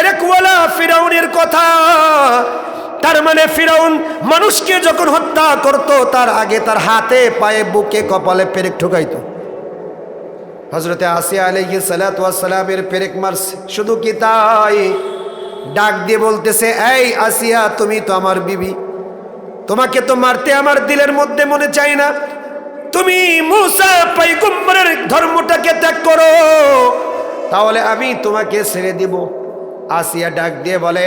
পেরেকওয়ালা ফিরাউনের কথা। তার মানে ফিরাউন মানুষকে যখন হত্যা করত তার আগে তার হাতে পায়ে বুকে কপালে পেরেক ঠুকাইতো। হযরতে আসিয়া আলাইহিস সালাতু ওয়াস সালামের পেরেক মারছে। শুধু কি তাই, ডাক দিয়ে বলতেছে, এই আসিয়া, তুমি তো আমার বিবি, তোমাকে তো মারতে আমার দিলের মধ্যে মনে চাই না। তুমি মুসা পয়গম্বরের ধর্মটাকে ত্যাগ করো, তাহলে আমি তোমাকে ছেড়ে দিব। আসিয়া ডাক দিয়ে বলে,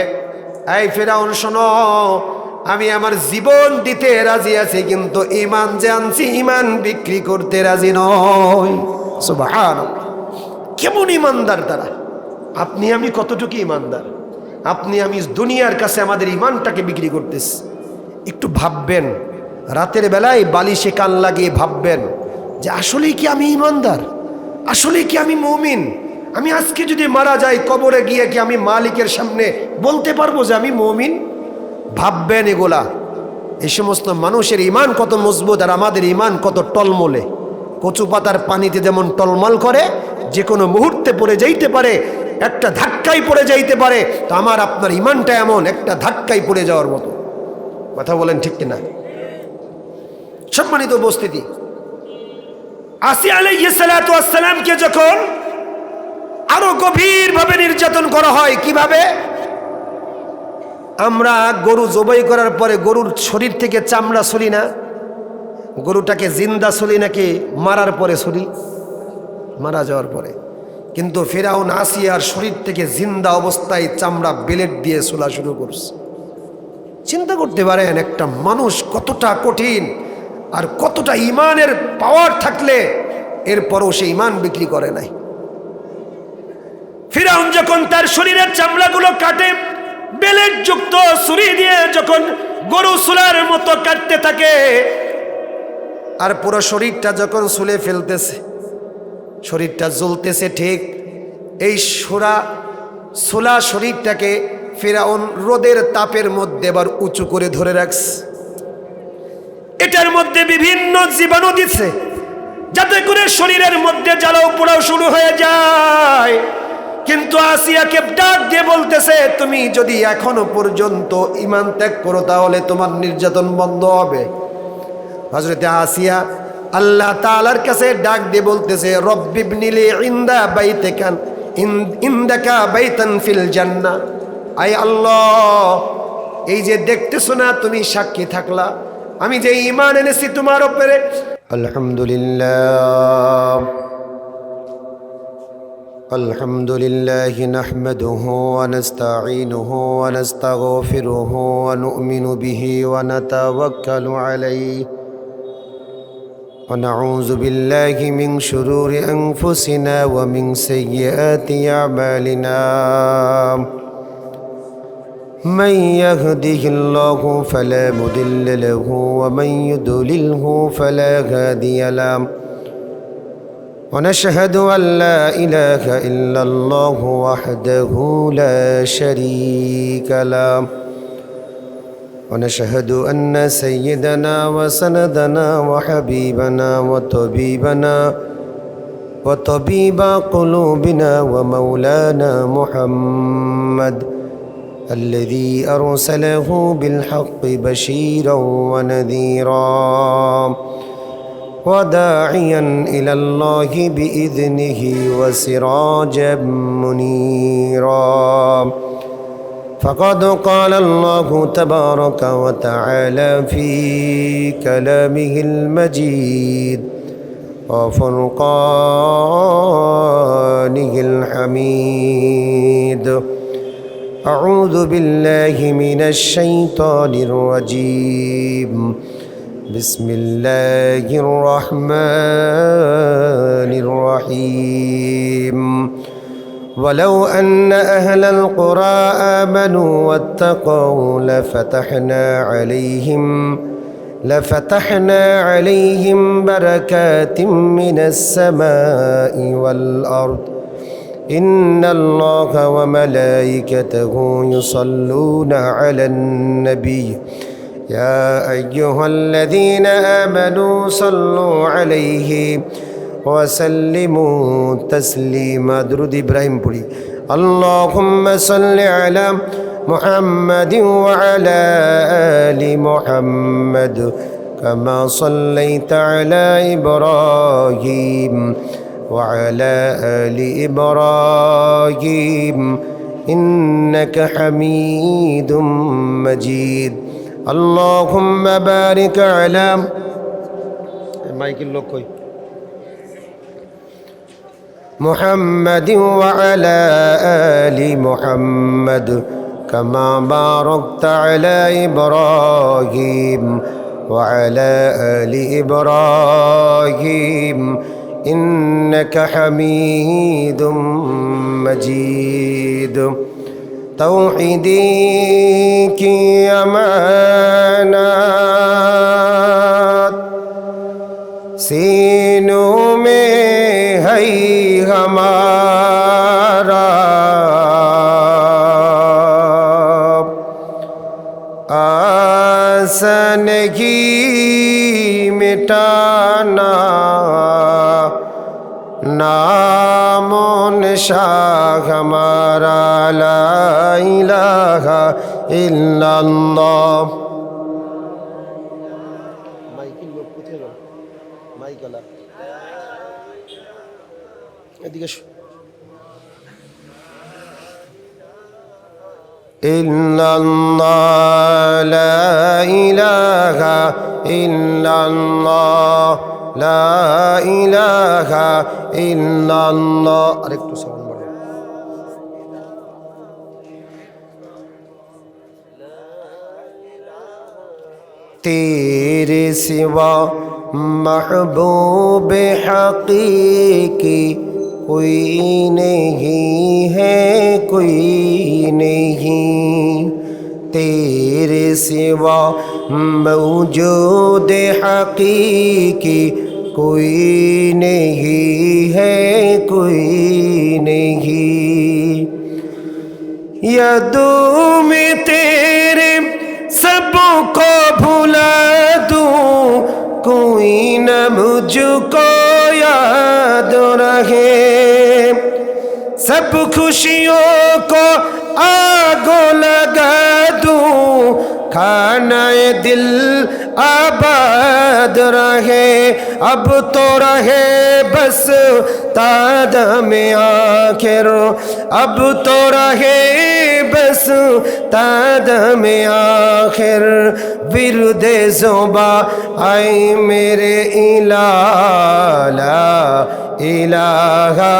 এই ফিরাউন শোনো, আমি আমার জীবন দিতে রাজি আছি, কিন্তু ঈমান যে আনছি ঈমান বিক্রি করতে রাজি নই। সুবহানাল্লাহ, কেমন ঈমানদার তারা! আপনি আমি কতটুকু ঈমানদার! আপনি আমি দুনিয়ার কাছে আমাদের ঈমানটাকে বিক্রি করতেছি। একটু ভাববেন, রাতের বেলায় বালিশে কান লাগিয়ে ভাববেন যে আসলেই কি আমি ঈমানদার, আসলেই কি আমি মুমিন? আমি আজকে যদি মারা যাই, কবরে গিয়ে কি আমি মালিকের সামনে বলতে পারবো যে আমি মুমিন? ভাববেন এগুলা। এই সমস্ত মানুষের ঈমান কত মজবুত আর আমাদের ঈমান কত টলমলে। কচু পাতার পানিতে যেমন টলমল করে, যে কোনো মুহূর্তে পড়ে যাইতে পারে, একটা ধাক্কায় পড়ে যাইতে পারে। তো আমার আপনার ঈমানটা এমন, একটা ধাক্কায় পড়ে যাওয়ার মতো। কথা বলেন ঠিক কিনা? সম্মানিত উপস্থিতি, আসিয়া আলাইহিস সালাতু ওয়াস সালামকে যখন আরো গভীরভাবে নির্যাতন করা হয়, কিভাবে? আমরা গরু জবাই করার পরে গরুর শরীর থেকে চামড়া ছুলি না? গরুটাকে জিন্দা ছুলি নাকি মারার পরে ছুলি? মারা যাওয়ার পরে। কিন্তু ফিরাউন আসিয়ার শরীর থেকে জিন্দা অবস্থায় চামড়া বেলেট দিয়ে ছুলা শুরু করছে। চিন্তা করতে পারেন একটা মানুষ কতটা কঠিন আর কতটা ঈমানের পাওয়ার থাকলে এরপরও সে ঈমান বিক্রি করে নাই। ফিরাউন যখন তার শরীরের চামড়াগুলো কাটে, বেলেট যুক্ত ছুরি দিয়ে যখন গরু ছুলার মতো কাটতে থাকে, আর পুরো শরীরটা যখন ছুলে ফেলতেছে, শরীরটা জ্বলতেছে, ঠিক এই ছোলা শরীরটাকে ফিরাউন রোদের তাপের মধ্যে এবার উঁচু করে ধরে রাখছে। এটার মধ্যে বিভিন্ন জীবাণু দিচ্ছে, যাতে করে শরীরের মধ্যে জ্বালাও পোড়াও শুরু হয়ে যায়। কিন্তু আসিয়াকে ডাক দিয়ে বলতেছে, তুমি যদি এখনো পর্যন্ত ঈমান ত্যাগ করো তাহলে তোমার নির্যাতন বন্ধ হবে। হযরতে আসিয়া আল্লাহ তাআলার কাছে ডাক দিয়ে বলতেছে, রব্বিবনিলি ইনদাকা বাইতান ফিল জান্নাহ। আয় আল্লাহ, এই যে দেখতেছো না, তুমি সাক্ষী থাকলা আমি যে ঈমান এনেছি তোমার উপরে। আলহামদুলিল্লাহ আলহামদুলিল্লাহি নাহমাদুহু ওয়া নাস্তাঈনুহু ওয়া নাস্তাগফিরুহু ওয়া নু'মিনু বিহি ওয়া নাতাওয়াক্কালু আলাইহি ওয়া নাউযু বিল্লাহি মিন শুরুরি আনফুসিনা ওয়া মিন সাইয়্যাতি আ'মালিনা। من يهده الله فلا مضل له ومن يضلله فلا هادي له ونشهد أن لا إله إلا الله وحده لا شريك له ونشهد أن سيدنا وسندنا وحبيبنا وطبيب قلوبنا ومولانا محمد الذي أرسله بالحق بشيرا ونذيرا وداعيا إلى الله بإذنه وسراجا منيرا. فقد قال الله تبارك وتعالى في كلامه المجيد وفرقانه الحميد. أعوذ بالله من الشيطان الرجيم. بسم الله الرحمن الرحيم. ولو أن أهل القرى آمنوا واتقوا لفتحنا عليهم بركات من السماء والأرض. إن الله وملائكته يصلون على النبي يا أيها الذين آمنوا صلوا عليه وسلموا تسليما. درود إبراهيم পড়ি। اللهم صل على محمد وعلى آل محمد كما صليت على إبراهيم وعلى آل إبراهيم إنك حميد مجيد اللهم بارك على محمد وعلى آل محمد كما باركت على إبراهيم وعلى آل إبراهيم إنك حميد مجيد توحيدي की अमानत सीनों में है हमारा आसन की मिटाना नामो निशान हमारा ला इलाहा इल्लल्लाह মাইকের লোক কোথায় গেল মাইক আলা এদিকে ইল্লাল্লাহ লা ইলাহা ইল্লাল্লাহ লা ইলাহা ইল্লাল্লাহ আরেকটু সাউন্ড বাড়াও तेरे सिवा महबूब हकीकी कोई नहीं है कोई नहीं तेरे सिवा मौजूद हकीकी कोई नहीं है कोई नहीं यादों में तेरे सबको भुला दूं कोई न मुझको याद रहे सब खुशियों को आग लगा दूं खानाए दिल आबाद रहे अब तो रहे बस तादम आखिर अब तो रहे बस तादम आखिर विरुदे ज़ुबा आए मेरे इलाहा इलाहा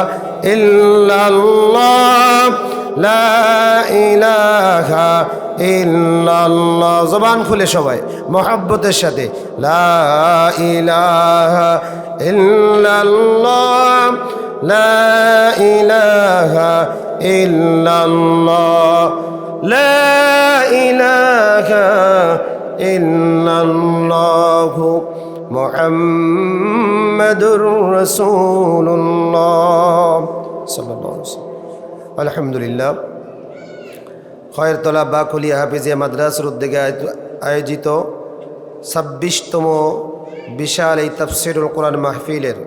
इल्लल्लाह ला इलाहा इल्लल्लाह ज़बान खुले सबाई मोहब्बतेर साथे ला इलाहा इल्लल्लाह ला इलाहा इल्लल्लाह ला इलाहा इल्लल्लाह मुहम्मदुर रसूलुल्लाह सल्लल्लाहु अलैहि वसल्लम আলহামদুলিল্লাহ খয়েরতলা বাকুলিয়া হাফিজিয়া মাদ্রাসার উদ্যোগে আয়োজিত ২৬তম বিশাল এই তাফসীরুল কোরআন মাহফিলের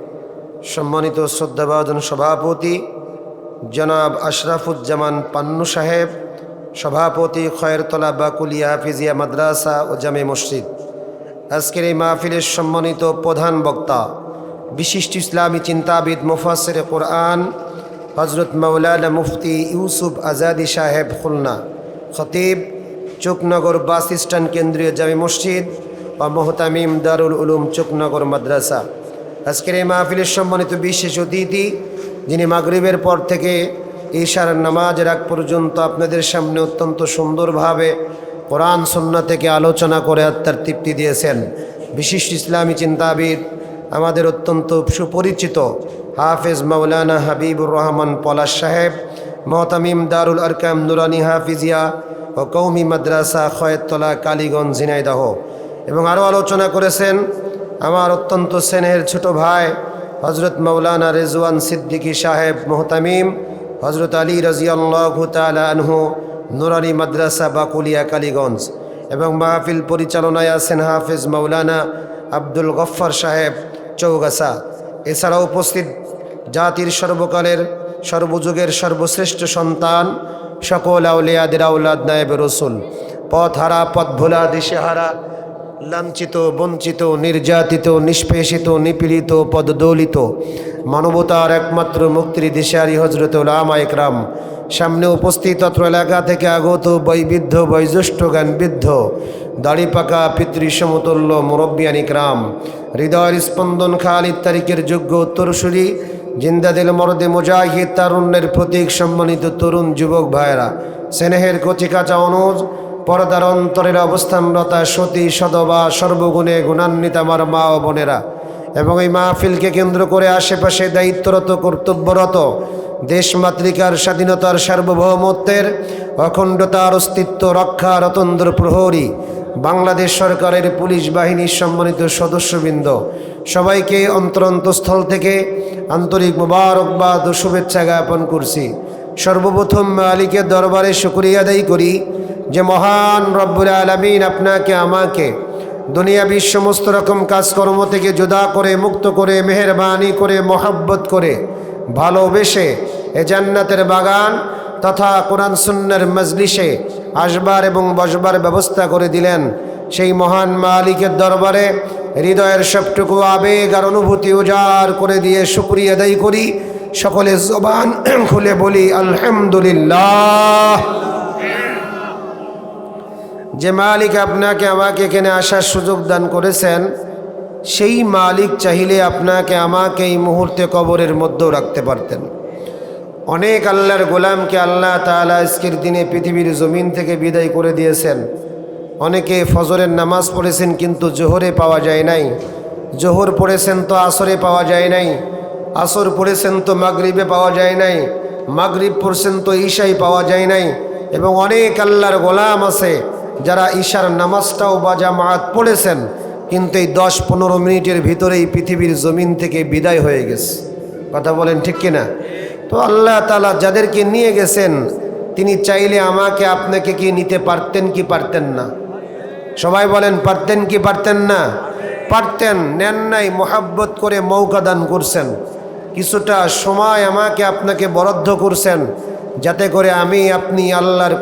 সম্মানিত শ্রদ্ধাভাজন সভাপতি জনাব আশরাফুজ্জামান পান্নু সাহেব, সভাপতি খয়েরতলা বাকুলিয়া হাফিজিয়া মাদ্রাসা ও জামে মসজিদ। আজকের এই মাহফিলের সম্মানিত প্রধান বক্তা বিশিষ্ট ইসলামী চিন্তাবিদ মুফাসসিরে কোরআন হজরত মাওলানা মুফতি ইউসুফ আজাদি সাহেব খুলনা, খতিব চোকনগর বাস স্ট্যান্ড কেন্দ্রীয় জামে মসজিদ ও মোহতামিম দারুল উলুম চোকনগর মাদ্রাসা। আজকের এই মাহফিলের সম্মানিত বিশেষ অতিথি, যিনি মাগরিবের পর থেকে ঈশার নামাজের আগ পর্যন্ত আপনাদের সামনে অত্যন্ত সুন্দরভাবে কোরআন সুন্নাহ থেকে আলোচনা করে আত্মার তৃপ্তি দিয়েছেন, বিশিষ্ট ইসলামী চিন্তাবিদ আমাদের অত্যন্ত সুপরিচিত হাফেজ মাওলানা হাবিবুর রহমান পলাশ সাহেব, মোহতামিম দারুল আরকাম নুরানি হাফিজিয়া ও কৌমি মাদ্রাসা খয়েরতলা কালীগঞ্জ ঝিনাইদহ। এবং আরও আলোচনা করেছেন আমার অত্যন্ত স্নেহের ছোট ভাই হজরত মাওলানা রেজওয়ান সিদ্দিকী সাহেব মোহতামিম, হজরত আলী রাজিয়াল্লাহু তাআলা আনহু নুরানি মাদ্রাসা বাকুলিয়া কালীগঞ্জ। এবং মাহফিল পরিচালনায় আছেন হাফেজ মাওলানা আব্দুল গফফার সাহেব চৌগাছা। এছাড়াও উপস্থিত জাতির সর্বকালের সর্বযুগের সর্বশ্রেষ্ঠ সন্তান, সকল আউলিয়াদের আউলাদ, নায়েবে রসুল, পথ হারা, পথ ভোলা, দিশেহারা, লাঞ্ছিত, বঞ্চিত, নির্যাতিত, নিষ্পেষিত, নিপীড়িত, পদদলিত মানবতার একমাত্র মুক্তির দিশারি হজরত উলামা ইকরাম, সামনে উপস্থিত অত্র এলাকা থেকে আগত বৈবিধ্য, বয়োজ্যেষ্ঠ, জ্ঞানবিদ্ধ, দাড়ি পাকা পিতৃ সমতুল্য মুরব্বিয়ান ইকরাম, হৃদয়ের স্পন্দন খালিদ তারিখের যোগ্য উত্তরসূরি, জিন্দাদিল মর্দে মুজাহিদ, তারুণ্যের প্রতীক সম্মানিত তরুণ যুবক ভাইয়েরা, স্নেহের কচিকাচা অনুজ, পর্দার অন্তরের অবস্থানরতা সতী, সদবা, সর্বগুণে গুণান্বিত আমার মা ও বোনেরা, এবং এই মাহফিলকে কেন্দ্র করে আশেপাশে দায়িত্বরত, কর্তব্যরত, দেশমাতৃকার স্বাধীনতার, সার্বভৌমত্বের, অখণ্ডতার অস্তিত্ব রক্ষার অতন্দ্র প্রহরী বাংলাদেশ সরকারের পুলিশ বাহিনীর সম্মানিত সদস্যবৃন্দ, সবাইকে অন্তরন্তস্থল থেকে আন্তরিক মোবারকবাদ ও শুভেচ্ছা জ্ঞাপন করছি। সর্বপ্রথম মালিকের দরবারে শুকরিয়া আদায় করি যে মহান রব্বুল আলামিন আপনাকে আমাকে দুনিয়াবীর সমস্ত রকম কাজকর্ম থেকে জুদা করে, মুক্ত করে, মেহেরবানি করে, মহব্বত করে, ভালোবেসে এ জান্নাতের বাগান তথা কোরআন সুন্নাহর মজলিসে আসবার এবং বসবার ব্যবস্থা করে দিলেন। সেই মহান মালিকের দরবারে হৃদয়ের সবটুকু আবেগ আর অনুভূতি উজাড় করে দিয়ে শুকরিয়া আদায় করি। সকলে জবান খুলে বলি আলহামদুলিল্লাহ। যে মালিক আপনাকে আমাকে এখানে আসার সুযোগ দান করেছেন, সেই মালিক চাইলে আপনাকে আমাকে এই মুহূর্তে কবরের মধ্যেও রাখতে পারতেন। অনেক আল্লাহর গোলামকে আল্লাহ তাআলা আজকের দিনে পৃথিবীর জমিন থেকে বিদায় করে দিয়েছেন। অনেকে ফজরের নামাজ পড়েছেন কিন্তু জোহরে পাওয়া যায় নাই, জোহর পড়েছেন তো আসরে পাওয়া যায় নাই, আসর পড়েছেন তো মাগরিবে পাওয়া যায় নাই, মাগরিব পড়ছেন তো ঈশায় পাওয়া যায় নাই। এবং অনেক আল্লাহর গোলাম আছে যারা ঈশার নামাজটাও বা জামাত পড়েছেন কিন্তু এই 10-15 মিনিটের ভিতরেই পৃথিবীর জমিন থেকে বিদায় হয়ে গেছে। কথা বলেন ঠিক কিনা? তো আল্লাহ তাআলা যাদেরকে নিয়ে গেছেন তিনি চাইলে আমাকে আপনাকে কি নিতে পারতেন কি পারতেন না? সবাই বলেন পারতেন কি পারতেন না? পারতেন। নেন নাই, মোহাব্বত করে মৌকা দান করছেন, কিছুটা সময় আমাকে আপনাকে বরাদ্দ করছেন যাতে করে আমি আপনি আল্লাহর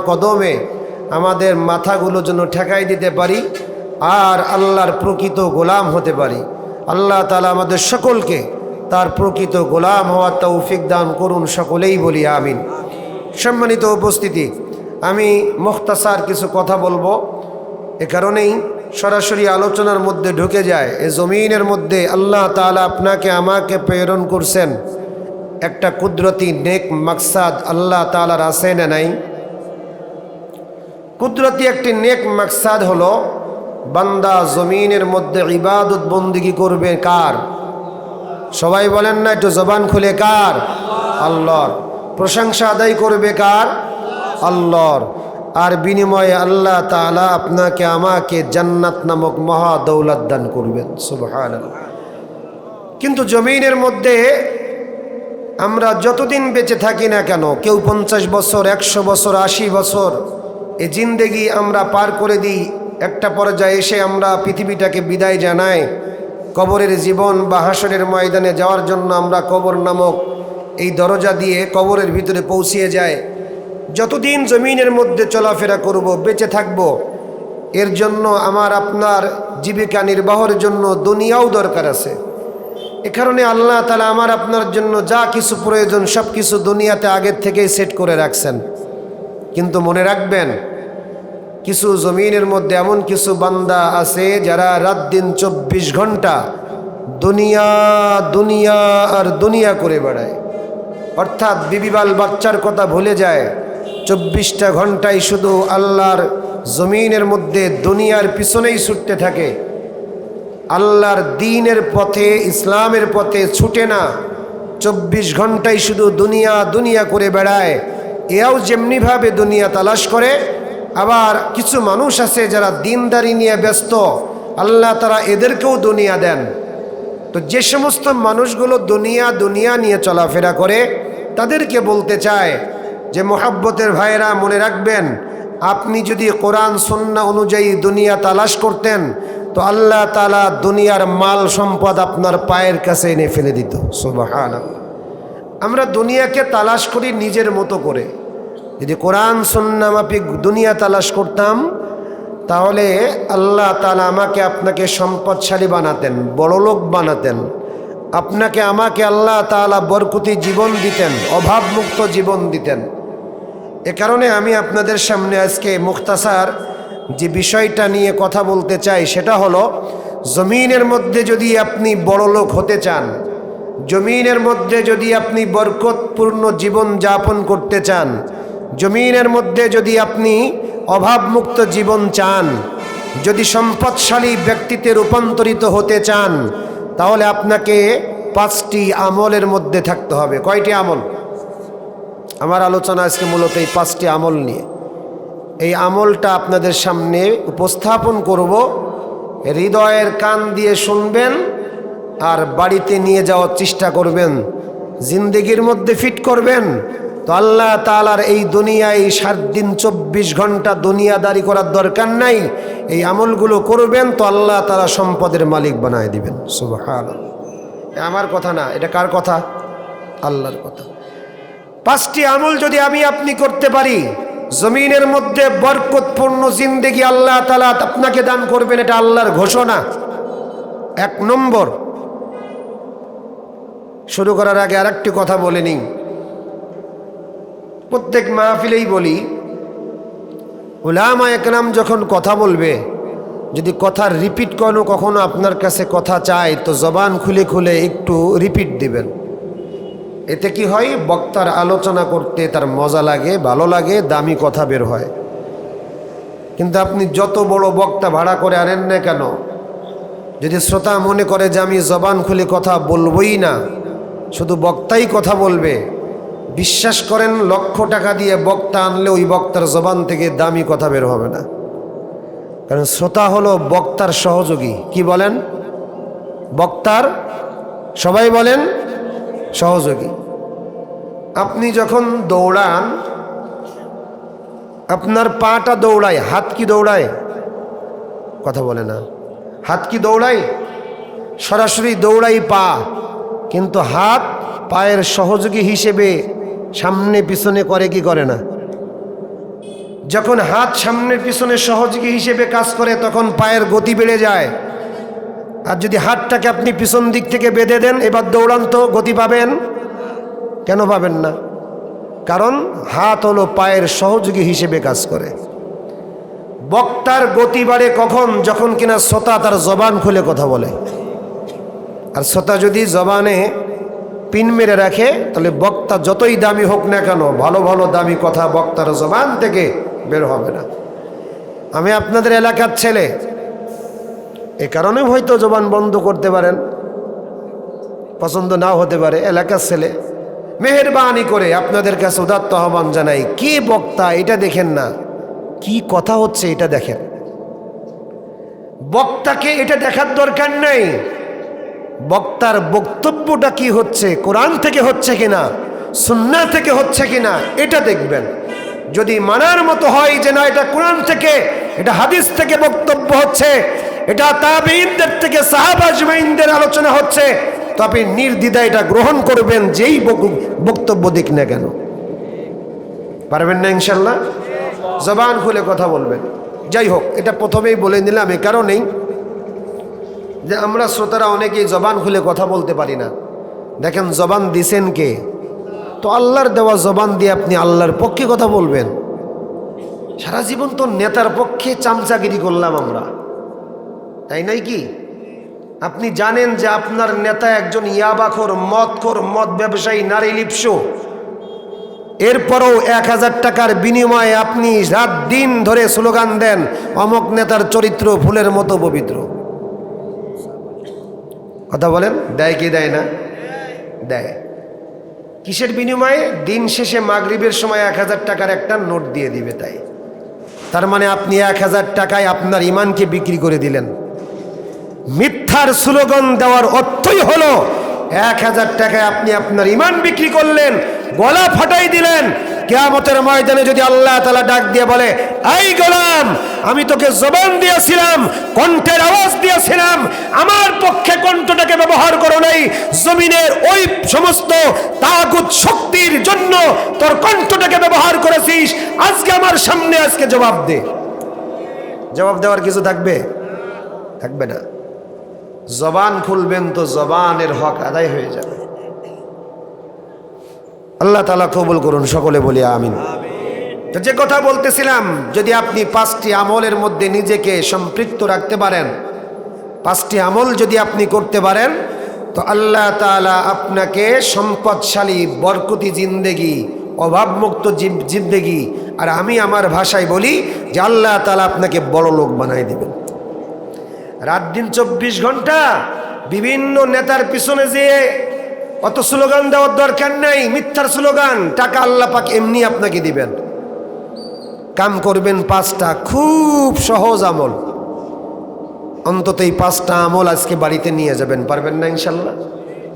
কদমে আমাদের মাথাগুলো যেন ঠেকাই দিতে পারি আর আল্লাহর প্রকৃত গোলাম হতে পারি। আল্লাহ তাআলা আমাদের সকলকে তার প্রকৃত গোলাম হওয়ার তৌফিক দান করুন, সকলেই বলি আমিন। সম্মানিত উপস্থিতি, আমি মুখতাসার কিছু কথা বলবো, এ কারণেই সরাসরি আলোচনার মধ্যে ঢুকে যায়। এ জমিনের মধ্যে আল্লাহ তাআলা আপনাকে আমাকে প্রেরণ করছেন একটা কুদরতি নেক মাকসাদ আল্লাহ তাআলার আছে না নাই? কুদরতি একটি নেক মাকসাদ হলো বান্দা জমিনের মধ্যে ইবাদত বন্দিগি করবে কার? সবাই বলেন না একটু জবান খুলে, কার? আল্লাহর। প্রশংসা আদায় করবে কার? আল্লাহর। আর বিনিময়ে আল্লাহ তাআলা আপনাকে আমাকে জান্নাত নামক মহা দৌলত দান করবেন। সুবহানাল্লাহ। কিন্তু জমিনের মধ্যে আমরা যতদিন বেঁচে থাকি না কেন, কেউ 50 বছর, 100 বছর, 80 বছর এই জিন্দেগি আমরা পার করে দিই। একটা পর্যায়ে এসে আমরা পৃথিবীটাকে বিদায় জানাই। কবরের জীবন বা হাসরের ময়দানে যাওয়ার জন্য আমরা কবর নামক এই দরজা দিয়ে কবরের ভিতরে পৌঁছিয়ে যায়। যতদিন জমিনের মধ্যে চলাফেরা করব, বেঁচে থাকব, এর জন্য আমার আপনার জীবিকা নির্বাহের জন্য দুনিয়াও দরকার আছে। এ কারণে আল্লাহ তাআলা আমার আপনার জন্য যা কিছু প্রয়োজন সব কিছু দুনিয়াতে আগের থেকেই সেট করে রাখছেন। কিন্তু মনে রাখবেন, কিছু জমিনের মধ্যে এমন কিছু বান্দা আছে যারা রাত দিন 24 ঘন্টা দুনিয়া দুনিয়া আর দুনিয়া করে বেড়ায়। অর্থাৎ বিবিবাল বাচ্চার কথা ভুলে যায়, 24টা ঘন্টায় শুধু আল্লাহর জমিনের মধ্যে দুনিয়ার পিছনেই ছুটতে থাকে। আল্লাহর দ্বীনের পথে, ইসলামের পথে ছুটে না, 24 ঘন্টায় শুধু দুনিয়া দুনিয়া করে বেড়ায়। এও যেমনিভাবে দুনিয়া তালাশ করে। আবার কিছু মানুষ আছে যারা দিনদারি নিয়ে ব্যস্ত, আল্লাহ তারা এদেরকেও দুনিয়া দেন। তো যে সমস্ত মানুষগুলো দুনিয়া দুনিয়া নিয়ে চলাফেরা করে তাদেরকে বলতে চায় যে মোহাব্বতের ভাইয়েরা, মনে রাখবেন, আপনি যদি কোরআন সুন্নাহ অনুযায়ী দুনিয়া তালাশ করতেন তো আল্লাহ তাআলা দুনিয়ার মাল সম্পদ আপনার পায়ের কাছে এনে ফেলে দিত। সুবহানাল্লাহ। আমরা দুনিয়াকে তালাশ করি নিজের মতো করে। যদি কোরআন সুন্নাহ মাফিক দুনিয়া তালাশ করতাম তাহলে আল্লাহ তাআলা আমাকে আপনাকে সম্পদশালী বানাতেন, বড়লোক বানাতেন। আপনাকে আমাকে আল্লাহ তাআলা বরকতি জীবন দিতেন, অভাবমুক্ত জীবন দিতেন। এ কারণে আমি আপনাদের সামনে আজকে মুখতাসার যে বিষয়টা নিয়ে কথা বলতে চাই সেটা হলো, জমিনের মধ্যে যদি আপনি বড়লোক হতে চান, জমিনের মধ্যে যদি আপনি বরকতপূর্ণ জীবন যাপন করতে চান, জমিনের মধ্যে যদি আপনি অভাবমুক্ত জীবন চান, যদি সম্পদশালী ব্যক্তিতে রূপান্তরিত হতে চান, তাহলে আপনাকে 5টি আমলের মধ্যে থাকতে হবে। কয়টি আমল? আমার আলোচনা আজকে মূলত এই 5টি আমল নিয়ে। এই আমলটা আপনাদের সামনে উপস্থাপন করব, হৃদয়ের কান দিয়ে শুনবেন আর বাড়িতে নিয়ে যাওয়ার চেষ্টা করবেন, জিন্দেগির মধ্যে ফিট করবেন। তো আল্লাহ তাআলার এই দুনিয়ায় 7 দিন 24 ঘন্টা দুনিয়াদারি করার দরকার নাই। এই আমলগুলো করবেন তো আল্লাহ তাআলা সম্পদের মালিক বানায় দিবেন। সুবহানাল্লাহ। আমার কথা না, এটা কার কথা? আল্লাহর কথা। 5টি আমল যদি আমি আপনি করতে পারি, জমিনের মধ্যে বরকতপূর্ণ জিন্দেগি আল্লাহ তাআলা আপনাকে দান করবেন, এটা আল্লাহর ঘোষণা। 1 নম্বর, শুরু করার আগে আরেকটি কথা বলে নিই। প্রত্যেক মাহফিলেই বলি, উলামা একরাম যখন কথা বলবে, যদি কথার রিপিট কখনো আপনার কাছে কথা চায় তো জবান খুলে খুলে একটু রিপিট দিবেন। এতে কি হয়, বক্তার আলোচনা করতে তার মজা লাগে, ভালো লাগে, দামি কথা বের হয়। কিন্তু আপনি যত বড় বক্তা ভাড়া করে আনেন না কেন, যদি শ্রোতা মনে করে যে আমি জবান খুলে কথা বলবই না, শুধু বক্তাই কথা বলবে, বিশ্বাস করেন 1,00,000 টাকা দিয়ে বক্তা আনলে ওই বক্তার জবান থেকে দামি কথা বের হবে না। কারণ শ্রোতা হলো বক্তার সহযোগী। কি বলেন? বক্তার, সবাই বলেন, সহযোগী। আপনি যখন দৌড়ান, আপনার পাটা দৌড়ায়, হাত কি দৌড়ায়? কথা বলে না। হাত কি দৌড়ায়? সরাসরি দৌড়াই পা, কিন্তু হাত পায়ের সহযোগী হিসেবে সামনে পিছনে করে কি করে না? যখন হাত সামনে পিছনে সহযোগী হিসেবে কাজ করে তখন পায়ের গতি বেড়ে যায়। আর যদি হাতটাকে আপনি পিছন দিক থেকে বেঁধে দেন, এবার দৌড়ান তো গতি পাবেন? কেন পাবেন না? কারণ হাত হলো পায়ের সহযোগী হিসেবে কাজ করে। বক্তার গতি বাড়ে কখন? যখন কিনা শ্রোতা তার জবান খুলে কথা বলে। আর শ্রোতা যদি জবানে পিন মেরে রাখে তাহলে বক্তা যতই দামি হোক না কেন, ভালো ভালো দামি কথা বক্তার জবান থেকে বের হবে না। আমি আপনাদের এলাকার ছেলে, এ কারণে হয়তো জবান বন্ধ করতে পারেন, পছন্দ নাও হতে পারে। এলাকার ছেলে, মেহেরবানি করে আপনাদের কাছে উদাত্ত আহ্বান জানাই, কে বক্তা এটা দেখেন না, কি কথা হচ্ছে এটা দেখেন। বক্তাকে এটা দেখার দরকার নেই, বক্তার বক্তব্যটা কি হচ্ছে, কোরআন থেকে হচ্ছে কিনা, সুন্নাহ থেকে হচ্ছে কিনা, এটা দেখবেন। যদি মানার মতো হয় যে না এটা কোরআন থেকে, এটা হাদিস থেকে বক্তব্য হচ্ছে, এটা তাবেঈনদের থেকে সাহাবা আজমাইনদের আলোচনা হচ্ছে, তো আপনি নির্দ্বিধায় এটা গ্রহণ করবেন, যেই বক্তব্য দিক না কেন। পারবেন না ইনশাল্লাহ? জবান খুলে কথা বলবেন। যাই হোক, এটা প্রথমেই বলে নিলাম এ কারণেই যে আমরা শ্রোতারা অনেকেই জবান খুলে কথা বলতে পারি না। দেখেন জবান দিছেন কে? তো আল্লাহর দেওয়া জবান দিয়ে আপনি আল্লাহর পক্ষে কথা বলবেন। সারা জীবন তো নেতার পক্ষে চামচাগিরি করলাম আমরা, তাই নাই কি? আপনি জানেন যে আপনার নেতা একজন ইয়াবাখোর, মদখোর, মদ ব্যবসায়ী, নারী লিপ্সু। এরপরও 1000 টাকার বিনিময়ে আপনি রাত দিন ধরে স্লোগান দেন অমুক নেতার চরিত্র ফুলের মতো পবিত্র। কথা বলেন, দেয় কি দেয় না? দেয়। কিসের বিনিময়ে? দিন শেষে মাগরিবের সময় 1000 টাকার একটা নোট দিয়ে দিবে। তাই তার মানে আপনি 1000 টাকায় আপনার ইমানকে বিক্রি করে দিলেন। মিথ্যার স্লোগান দেওয়ার অর্থই হলো 1000 টাকায় আপনি আপনার ইমান বিক্রি করলেন, গলা ফাটাই দিলেন। কিয়ামতের ময়দানে যদি আল্লাহ তাআলা ডাক দিয়ে বলে, এই গোলাম, আমি তোকে জবান দিয়েছিলাম, কণ্ঠের আওয়াজ দিয়েছিলাম, আমার পক্ষে কণ্ঠটাকে ব্যবহার করো নাই, জমিনের ওই সমস্ত তাগুত শক্তির জন্য তোর কণ্ঠটাকে ব্যবহার করেছিস, আজকে আমার সামনে আজকে জবাব দে। জবাব দেওয়ার কিছু থাকবে? থাকবে না। জবান খুলবেন তো জবানের হক আদায় হয়ে যাবে। আল্লাহ তাআলা কবুল করুন, সকলে বলি আমিন। তো যে কথা বলতেছিলাম, যদি আপনি 5টি আমলের মধ্যে নিজেকে সম্পৃক্ত রাখতে পারেন, 5টি আমল যদি আপনি করতে পারেন, তো আল্লাহ তাআলা আপনাকে সম্পদশালী, বরকতি জিন্দেগি, অভাবমুক্ত জিন্দেগি, আর আমি আমার ভাষায় বলি যে আল্লাহ তাআলা আপনাকে বড় লোক বানাই দিবেন। রাত দিন 24 ঘন্টা বিভিন্ন নেতার পিছনে যেয়ে অত স্লোগান দেওয়ার দরকার নাই, মিথ্যার স্লোগান। টাকা আল্লাহ পাক এমনি আপনাকে দিবেন। কাম করবেন 5টা খুব সহজ আমল, অন্তত এই 5টা আমল আজকে বাড়িতে নিয়ে যাবেন। পারবেন না ইনশাল্লাহ?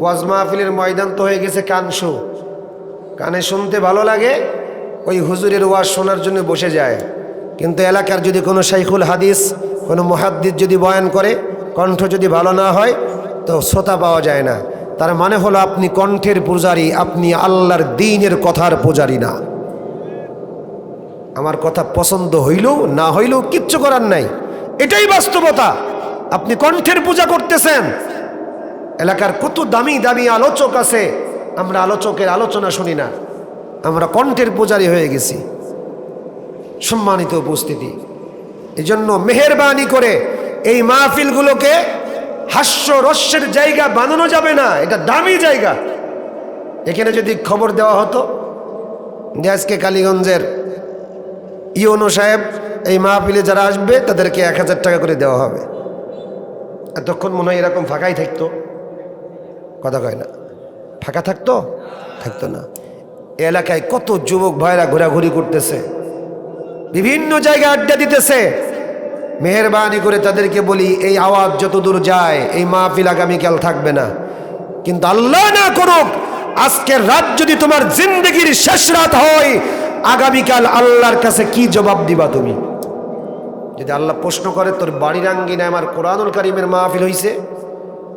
ওয়াজ মাহফিলের ময়দান তো হয়ে গেছে কান শো, কানে শুনতে ভালো লাগে, ওই হুজুরের ওয়াজ শোনার জন্য বসে যায়। কিন্তু এলাকার যদি কোনো শাইখুল হাদিস, কোনো মুহাদ্দিস যদি বয়ান করে, কণ্ঠ যদি ভালো না হয়, তো শ্রোতা পাওয়া যায় না। তার মানে হলো আপনি কণ্ঠের পূজারী, আপনি আল্লাহর দ্বীনের কথার পূজারী না। আমার কথা পছন্দ হইলেও না হইলেও কিচ্ছু করার নাই, এটাই বাস্তবতা। আপনি কণ্ঠের পূজা করতেছেন। এলাকার কত দামি দামি আলোচক আছে, আমরা আলোচকের আলোচনা শুনি না, আমরা কণ্ঠের পূজারী হয়ে গেছি। সম্মানিত উপস্থিতি, এই জন্য মেহেরবানি করে এই মাহফিলগুলোকে হাস্যরস্যের জায়গা বানানো যাবে না। এটা দামি জায়গা। এখানে যদি খবর দেওয়া হতো যে আজকে কালীগঞ্জের ইউনো সাহেব এই মাহফিলে যারা আসবে তাদেরকে 1000 টাকা করে দেওয়া হবে, এতক্ষণ মনে হয় এরকম ফাঁকাই থাকতো। কথা কয় না? ফাঁকা থাকতো? থাকতো না। এলাকায় কত যুবক ভাইরা ঘোরাঘুরি করতেছে, বিভিন্ন জায়গায় আড্ডা দিতেছে। মেহেরবানি করে তাদেরকে বলি, এই আওয়াজ যত দূর যায় এই মাহফিল আগামীকাল থাকবে না। কিন্তু আল্লাহ না করুক, আজকের রাত যদি তোমার জিন্দগির শেষ রাত হয়, আগামীকাল আল্লাহর কাছে কি জবাব দিবা তুমি? যদি আল্লাহ প্রশ্ন করে, তোর বাড়ির আঙ্গিনায় আমার কোরআনুল কারীমের মাহফিল হইছে,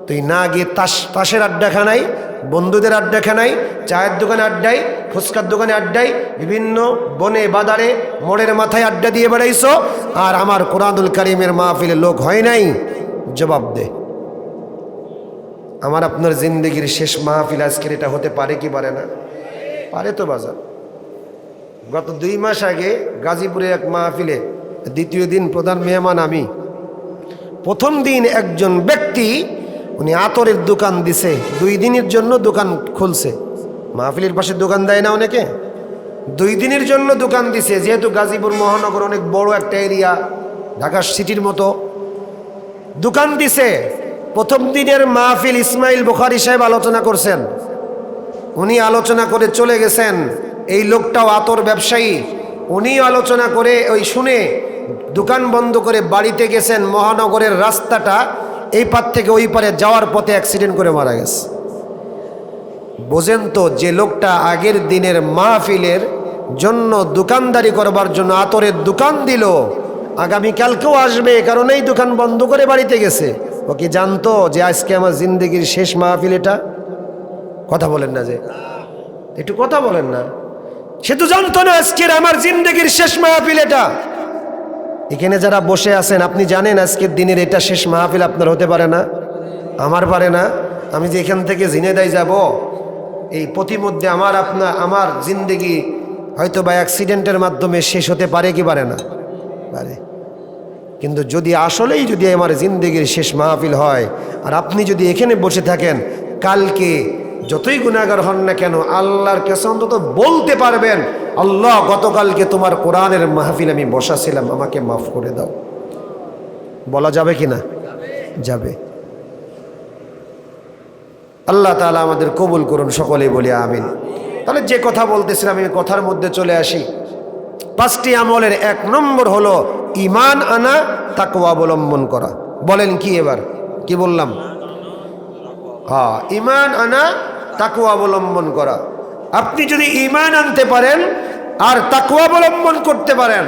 তুই না গিয়ে তাসের আড্ডাখানায়, বন্ধুদের আড্ডাখানায়, চায়ের দোকানে আড্ডায়, ফুচকার দোকানে আড্ডায়, বিভিন্ন বনে বাদারে মোড়ের মাথায় আড্ডা দিয়ে বেড়াইছো, আর আমার কোরআনুল কারীমের মাহফিলে লোক হয় নাই, জবাব দে। আমার আপনার জিন্দগির শেষ মাহফিল আজকের এটা হতে পারে কি পারে না? পারে তো বাজার। গত 2 মাস আগে গাজীপুরে এক মাহফিলে, দ্বিতীয় দিন প্রধান মেহমান আমি। প্রথম দিন একজন ব্যক্তি, উনি আতরের দোকান দিছে, 2 দিনের জন্য দোকান খুলছে। মাহফিলের পাশে দোকান দেয় না অনেকে? 2 দিনের জন্য দোকান দিছে। যেহেতু গাজীপুর মহানগর অনেক বড় একটা এরিয়া, ঢাকা সিটির মতো, দোকান দিছে। প্রথম দিনের মাহফিল ইসমাইল বুখারী সাহেব আলোচনা করছেন। উনি আলোচনা করে চলে গেছেন। এই লোকটাও আতর ব্যবসায়ী, উনি আলোচনা করে ওই শুনে দোকান বন্ধ করে বাড়িতে গেছেন। মহানগরের রাস্তাটা এই পার থেকে ওই পারে যাওয়ার পথে অ্যাক্সিডেন্ট করে মারা গেছে। বোঝেন তো, যে লোকটা আগের দিনের মাহফিলের জন্য দোকানদারি করবার জন্য আতরের দোকান দিল, আগামীকালকেও আসবে, কারণ এই দোকান বন্ধ করে বাড়িতে গেছে। ও কি জানতো যে আজকে আমার জিন্দগির শেষ মাহফিল এটা? কথা বলেন না, যে একটু কথা বলেন না। সে তো জানতো না আজকের আমার জিন্দগির শেষ মাহফিল এটা। এখানে যারা বসে আছেন, আপনি জানেন আজকের দিনের এটা শেষ মাহফিল আপনার হতে পারে না, আমার পারে না। আমি যে এখান থেকে ঝিনেদায় যাব, এই প্রতিমধ্যে আমার জিন্দগি হয়তো বা অ্যাক্সিডেন্টের মাধ্যমে শেষ হতে পারে কি পারে না? পারে। কিন্তু যদি আসলেই যদি আমার জিন্দগির শেষ মাহফিল হয়, আর আপনি যদি এখানে বসে থাকেন, কালকে যতই গুনাহগার হন না কেন, আল্লাহর কাছে অন্তত বলতে পারবেন, আল্লাহ গতকালকে তোমার কোরআনের মাহফিল আমি বসাছিলাম, আমাকে মাফ করে দাও। বলা যাবে কি না? যাবে। আল্লাহ তাআলা আমাদের কবুল করুন, সকলেই বলি আমিন। তাহলে যে কথা বলতেছিলাম, আমি কথার মধ্যে চলে আসি। 5টি আমলের 1 নম্বর হলো ঈমান আনা, তাকওয়া অবলম্বন করা। বলেন কি? এবার কি বললাম? হ্যাঁ, ঈমান আনা, তাকওয়া অবলম্বন করা। আপনি যদি ঈমান আনতে পারেন, আর তাকওয়া অবলম্বন করতে পারেন,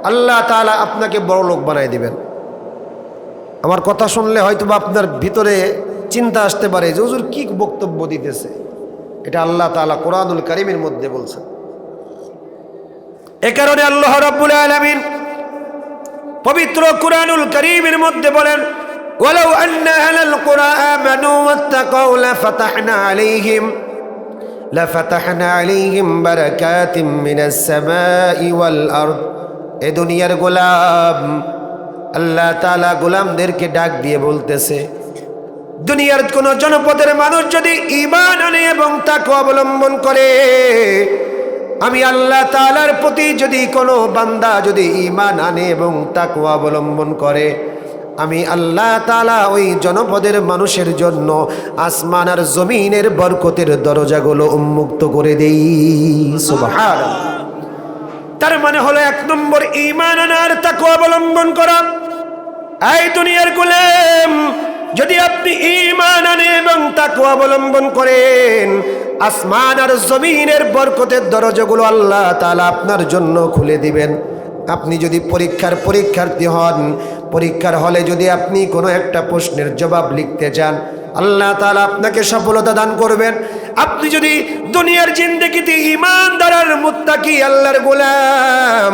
আল্লাহ তাআলা আপনাকে বড় লোক বানাই দিবেন। আমার কথা শুনলে হয়তো বা আপনার ভিতরে চিন্তা আসতে পারে যে হুজুর কি বক্তব্য দিতেছে। এটা আল্লাহ তাআলা কোরআনুল কারীমের মধ্যে বলছেন। এ কারণে আল্লাহ রাব্বুল আলামিন পবিত্র কোরআনুল কারীমের মধ্যে বলেন, ওয়ালাউ আন্না আহলাল কুরআ আমানু ওয়াত্তাকাউ লাফাতাহনা আলাইহিম বারাকাতিম মিনাস সামাই ওয়াল আরদ। এ দুনিয়ার গোলাম, আল্লাহ তাআলা গোলামদেরকে ডাক দিয়ে বলতেছে, দুনিয়ার কোন জনপদের মানুষ যদি ঈমান আনে এবং তাকওয়া অবলম্বন করে, আমি আল্লাহ তাআলার প্রতি যদি কোনো বান্দা যদি ঈমান আনে এবং তাকওয়া অবলম্বন করে, আমি আল্লাহ তাআলা ওই জনপদের মানুষের জন্য আসমান আর জমিনের বরকতের দরজাগুলো উন্মুক্ত করে দেই। সুবহানাল্লাহ। তার মানে হলো 1 নম্বর ঈমান আনা আর তাকওয়া অবলম্বন করা। এই দুনিয়ার গোলাম, যদি আপনি ঈমান আনেন এবং তাকওয়া অবলম্বন করেন, আসমান আর জমিনের বরকতের দরজাগুলো আল্লাহ তাআলা আপনার জন্য খুলে দিবেন। আপনি যদি পরীক্ষার্থী হন, পরীক্ষার হলে যদি আপনি কোনো একটা প্রশ্নের জবাব লিখতে চান, আল্লাহ তাআলা আপনাকে সফলতা দান করবেন। আপনি যদি দুনিয়ার জিন্দেগিতে ঈমানদার আর মুত্তাকি আল্লাহর গোলাম,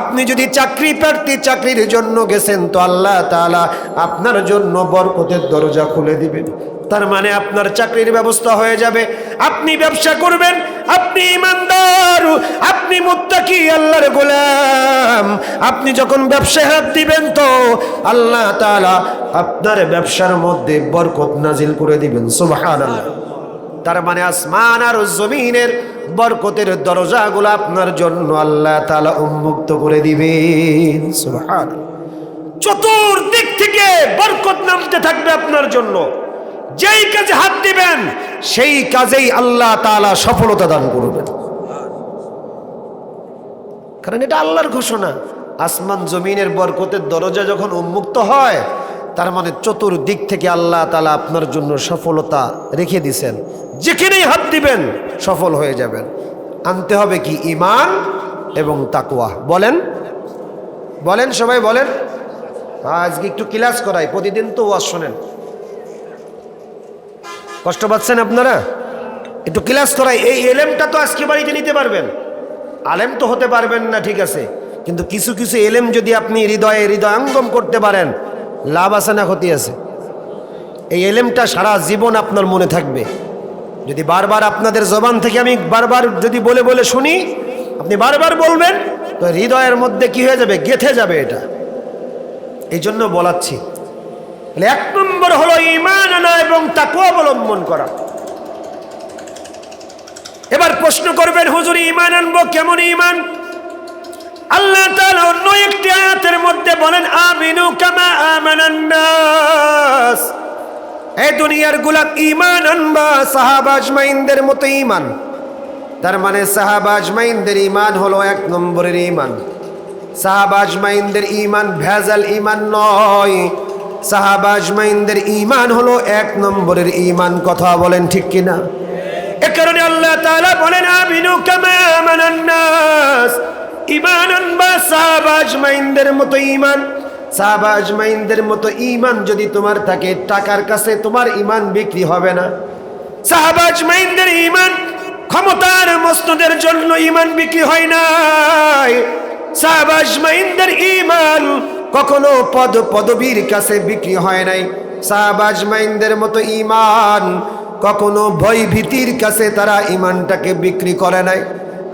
আপনি যদি চাকরি প্রার্থী, চাকরির জন্য গেছেন, তো আল্লাহ তাআলা আপনার জন্য বরকতের দরজা খুলে দিবেন। তার মানে আপনার চাকরির ব্যবস্থা হয়ে যাবে। আপনি ব্যবসা করবেন, আপনি ঈমানদার, আপনি মুত্তাকি আল্লাহর গোলাম, আপনি যখন ব্যবসায় হাত দিবেন তো আল্লাহ তাআলা আপনার ব্যবসার মধ্যে বরকত নাজিল করে দিবেন। সুবহানাল্লাহ। তার মানে আসমান আর জমিনের বরকতের দরজাগুলো আপনার জন্য আল্লাহ তাআলা উন্মুক্ত করে দিবেন। সুবহানাল্লাহ। চতুর্দিক থেকে বরকত নামতে থাকবে আপনার জন্য। যেই কাজে হাত দিবেন সেই কাজেই আল্লাহ তাআলা সফলতা দান করবেন। কারণ এটা আল্লাহর ঘোষণা। আসমান জমিনের বরকতের দরজা যখন উন্মুক্ত হয়, তার মানে চতুর্দিক থেকে আল্লাহ তাআলা আপনার জন্য সফলতা রেখে দিয়েছেন। যেখানেই হাত দিবেন সফল হয়ে যাবেন। আনতে হবে কি? ঈমান এবং তাকওয়া। বলেন বলেন সবাই বলেন। আজকে একটু ক্লাস করাই, প্রতিদিন তো ওয়াজ শোনেন, কষ্ট পাচ্ছেন আপনারা? একটু ক্লাস করাই। এই এলেমটা তো আজকে বাড়িতে নিতে পারবেন, আলেম তো হতে পারবেন না, ঠিক আছে, কিন্তু কিছু কিছু এলেম যদি আপনি হৃদয়ঙ্গম করতে পারেন, লাভ আছে না ক্ষতি আছে? এই এলেমটা সারা জীবন আপনার মনে থাকবে। যদি বারবার আপনাদের জবান থেকে আমি বারবার যদি বলে বলে শুনি, আপনি বারবার বলবেন, তো হৃদয়ের মধ্যে কি হয়ে যাবে? গেঁথে যাবে এটা। এই জন্য বলাচ্ছি, 1 নম্বর হলো ঈমান আনা এবং তাকওয়া অবলম্বন করা। এবার প্রশ্ন করবেন, হুজুর ঈমান আনবো কেমন ঈমান? আল্লাহ তাআলা অন্য একটি আয়াতের মধ্যে বলেন, আমিনু কামা আমানান নাস। এই দুনিয়ার গোলাম, ঈমান আনবা সাহাবা আজমাইনদের মতো ঈমান। তার মানে সাহাবা আজমাইনদের ঈমান হলো 1 নম্বরের ঈমান। সাহাবা আজমাইনদের ঈমান ভেজাল ঈমান নয়। সাহাবা আজমাইনদের ঈমান হলো 1 নম্বরের ঈমান। কথা বলেন ঠিক কিনা? এ কারণে আল্লাহ তাআলা বলেন, আমিনু কামা আমানান নাস। ঈমান আনবা সাহাবা আজমাইনদের মতো ঈমান। সাহাবা আজমাইনদের মতো ঈমান যদি তোমার থাকে, টাকার কাছে তোমার ঈমান বিক্রি হবে না। সাহাবা আজমাইনদের ঈমান ক্ষমতার মসনদের জন্য ঈমান বিক্রি হয় নাই। সাহাবা আজমাইনদের ঈমান কখনো পদবীর কাছে বিক্রি হয় নাই। সাহাবা আজমাইনদের মতো ঈমান কখনো ভয় ভীতির কাছে তারা ঈমানটাকে বিক্রি করে নাই।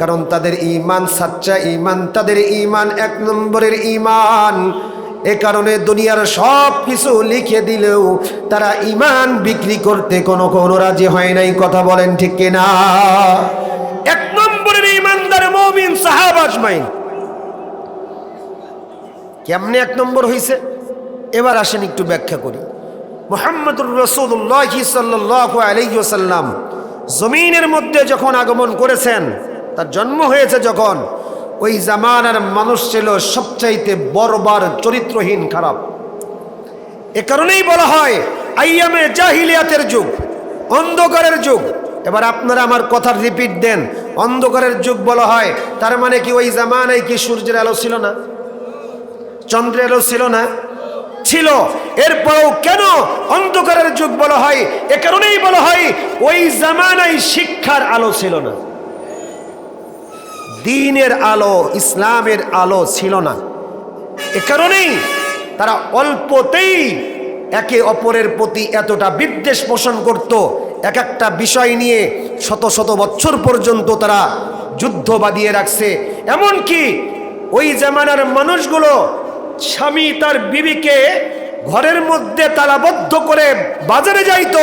কারণ তাদের ঈমান সাচ্চা ঈমান, তাদের ঈমান 1 নম্বরের ঈমান। এ কারণে দুনিয়ার সব কিছু লিখে দিলেও তারা ঈমান বিক্রি করতে কোনো রাজি হয় নাই। কথা বলেন ঠিক কিনা? 1 নম্বরের ঈমানদার মুমিন সাহাবা আজমাইন। কেমনে 1 নম্বর হইছে? এবার আসেন একটু ব্যাখ্যা করি। মুহাম্মদুর রাসূলুল্লাহ সাল্লাল্লাহু আলাইহি ওয়াসাল্লাম জমিনের মধ্যে যখন আগমন করেছেন, তার জন্ম হয়েছে যখন, ওই জামানার মানুষ ছিল সবচাইতে বর্বর, চরিত্রহীন, খারাপ। এ কারণেই বলা হয় আইয়ামে জাহিলিয়াতের যুগ, অন্ধকারের যুগ। এবার আপনারা আমার কথার রিপিট দেন। অন্ধকারের যুগ বলা হয়, তার মানে কি ওই জামানায় কি সূর্যের আলো ছিল না, চন্দ্রের আলো ছিল না? ছিল। এরপরেও কেন অন্ধকারের যুগ বলা হয়? এ কারণেই বলা হয় ওই জামানায় শিক্ষার আলো ছিল না, দ্বীনের আলো, ইসলামের আলো ছিল না। এ কারণেই তারা অল্পতেই একে অপরের প্রতি এতটা বিদ্বেষ পোষণ করত। এক একটা বিষয় নিয়ে শত শত বছর পর্যন্ত তারা যুদ্ধ বাঁধিয়ে রাখছে। এমনকি ওই জামানার মানুষগুলো স্বামী তার বিবিকে ঘরের মধ্যে তালাবদ্ধ করে বাজারে যাইতো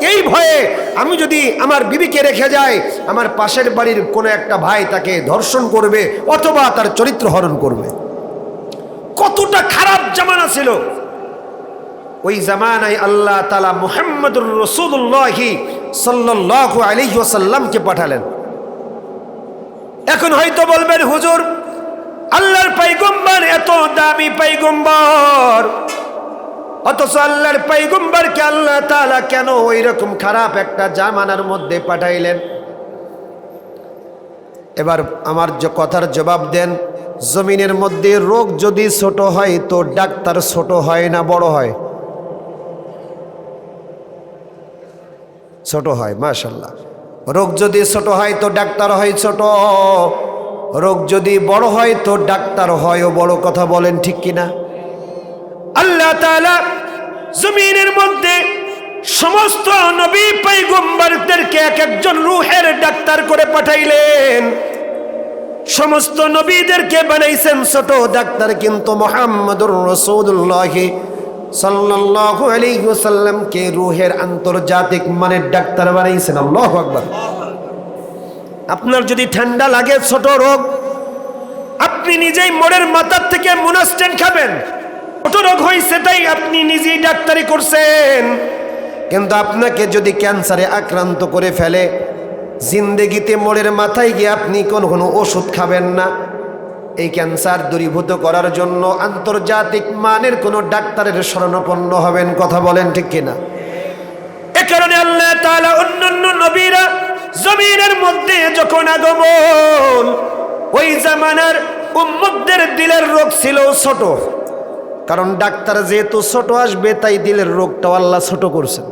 এই ভয়ে, আমি যদি আমার বিবিকে রেখে যাই আমার পাশের বাড়ির কোনো একটা ভাই তাকে ধর্ষণ করবে অথবা তার চরিত্র হরণ করবে। কতটা খারাপ জামানা ছিল ওই জামানায়। আল্লাহ তাআলা মুহাম্মদুর রাসূলুল্লাহ সাল্লাল্লাহু আলাইহি ওয়াসাল্লামকে পাঠালেন। এখন হয়তো বলবেন, হুজুর আল্লাহর পয়গম্বর এত দামি পয়গম্বর, অথচ আল্লাহর পয়গম্বরকে আল্লাহ তাআলা কেন ওই রকম খারাপ একটা জামানার মধ্যে পাঠাইলেন? এবার আমার কথার জবাব দেন। জমিনের মধ্যে রোগ যদি ছোট হয় তো ডাক্তার ছোট হয় না বড় হয়? ছোট হয়, মাশাআল্লাহ। রোগ যদি ছোট হয় তো ডাক্তার হয় ছোট, রোগ যদি বড় হয় তো ডাক্তার হয় বড়। কথা বলেন ঠিক কিনা? আল্লাহ তাআলা জমিনের মধ্যে সমস্ত নবী পয়গম্বরদেরকে এক একজন রূহের ডাক্তার করে পাঠাইলেন। সমস্ত নবীদেরকে বানাইছেন ছোট ডাক্তার, কিন্তু মুহাম্মদুর রাসূলুল্লাহ সাল্লাল্লাহু আলাইহি ওয়াসাল্লামকে রূহের আন্তর্জাতিক মানের ডাক্তার বানাইছেন। আল্লাহু আকবার। আপনার যদি ঠান্ডা লাগে, ছোট রোগ, আপনি নিজেই মোড়ের মাথার থেকে মুনাস্টেন খাবেন। ছোট রোগ হয়েছে তাই আপনি নিজেই ডাক্তারি করছেন। কিন্তু আপনাকে যদি ক্যান্সারে আক্রান্ত করে ফেলে, জিন্দেগিতে মোড়ের মাথায় গিয়ে আপনি কোনো ওষুধ খাবেন না। এই ক্যান্সার দূরীভূত করার জন্য আন্তর্জাতিক মানের কোনো ডাক্তারের শরণাপন্ন হবেন। কথা বলেন ঠিক কিনা? এ কারণে আল্লাহ তাআলা অন্যান্য নবীরা জমিনের মধ্যে যখন আগমন, ওই জামানার উম্মতদের দিলের রোগ ছিল ছোট। কারণ ডাক্তার যেহেতু ছোট আসবে, তাই দিলের রোগটাও আল্লাহ ছোট করছেন।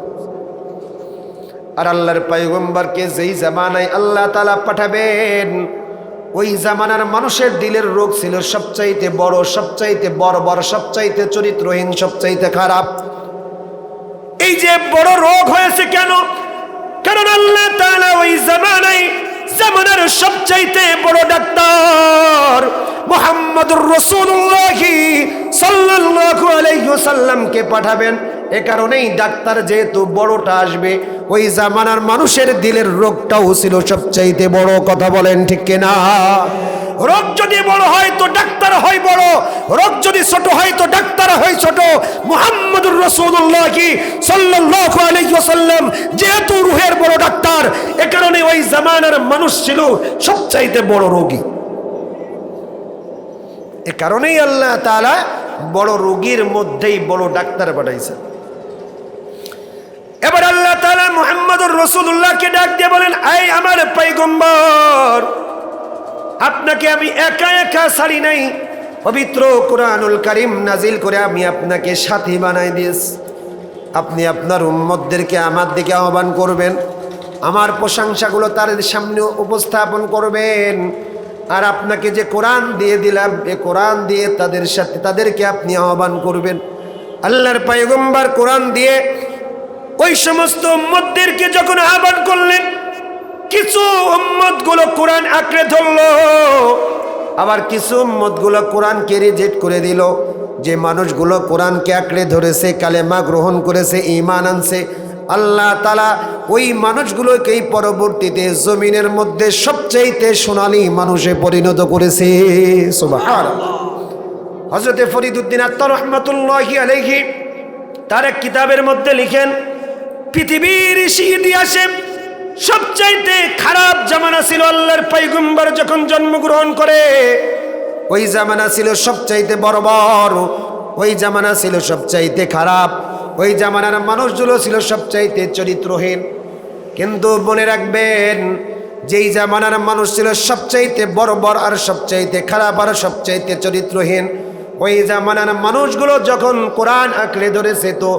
আর আল্লাহর পয়গম্বরকে যেই জামানায় আল্লাহ তাআলা পাঠাবেন, ওই জামানার মানুষের দিলের রোগ ছিল সবচাইতে বড়, সবচাইতে বর্বর, সবচাইতে চরিত্রহীন, সবচাইতে খারাপ। এই যে বড় রোগ হয়েছে কেন? কারণ আল্লাহ তাআলা ওই জামানার সবচাইতে বড় ডাক্তার মুহাম্মদুর রাসূলুল্লাহ সাল্লাল্লাহু আলাইহি ওয়াসাল্লামকে পাঠাবেন। এ কারণেই ডাক্তার যেহেতু বড়টা আসবে, ওই জামানার মানুষের দিলের রোগটাও ছিল সবচাইতে বড়। কথা বলেন ঠিক কিনা? রোগ যদি বড় হয় তো ডাক্তার হয় বড়, রোগ যদি ছোট হয় তো ডাক্তার হয় ছোট। মুহাম্মদুর রাসূলুল্লাহ সাল্লাল্লাহু আলাইহি ওয়াসাল্লাম যেহেতু রূহের বড় ডাক্তার, এ কারণে ওই জামানার মানুষ ছিল সবচাইতে বড় রোগী। এ কারণেই আল্লাহ তাআলা বড় রোগীর মধ্যেই বড় ডাক্তার পাঠাইছেন। এবার আল্লাহ তাআলা মুহাম্মদুর রাসূলুল্লাহকে ডাক দিয়ে বলেন, এই আমার পয়গম্বর, আপনাকে আমি একা একা ছাড়ি নাই। পবিত্র কুরআনুল কারীম নাজিল করে আমি আপনাকে সাথী বানাই দিয়েছি। আপনি আপনার উম্মতদেরকে আমার দিকে আহ্বান করবেন, আমার প্রশংসাগুলো তাদের সামনে উপস্থাপন করবেন। আর আপনাকে যে কোরআন দিয়ে দিলাম, এই কোরআন দিয়ে তাদেরকে আপনি আহ্বান করবেন। আল্লাহর পয়গম্বর কোরআন দিয়ে ওই সমস্ত উম্মতদেরকে যখন আহ্বান করলেন, কিছু উম্মতগুলো কোরআন আঁকড়ে ধরলো, আবার কিছু উম্মতগুলো কোরআনকে রিজেক্ট করে দিল। যে মানুষগুলো কোরআনকে আঁকড়ে ধরেছে, কালেমা গ্রহণ করেছে, ঈমান আনছে, আল্লাহ তাআলা ওই মানুষগুলোকেই পরবর্তীতে জমিনের মধ্যে সবচাইতে সোনালী মানুষে পরিণত করেছে। সুবহানাল্লাহ। হযরত ফরিদউদ্দীন আত্তার রাহমাতুল্লাহি আলাইহি তার এক কিতাবের মধ্যে লিখেন, পৃথিবীর ইতিহাসে সবচাইতে খারাপ জামানা ছিল আল্লাহর পয়গম্বর যখন জন্মগ্রহণ করে। ওই জামানা ছিল সবচাইতে বর্বর, ওই জামানা ছিল সবচাইতে খারাপ, ওই জামানার মানুষগুলো ছিল সবচাইতে চরিত্রহীন। কিন্তু মনে রাখবেন, যেই জামানার মানুষ ছিল সবচাইতে বর্বর আর সবচাইতে খারাপ আর সবচাইতে চরিত্রহীন, ওই জামানার মানুষগুলো যখন কোরআন আঁকড়ে ধরেছে, তো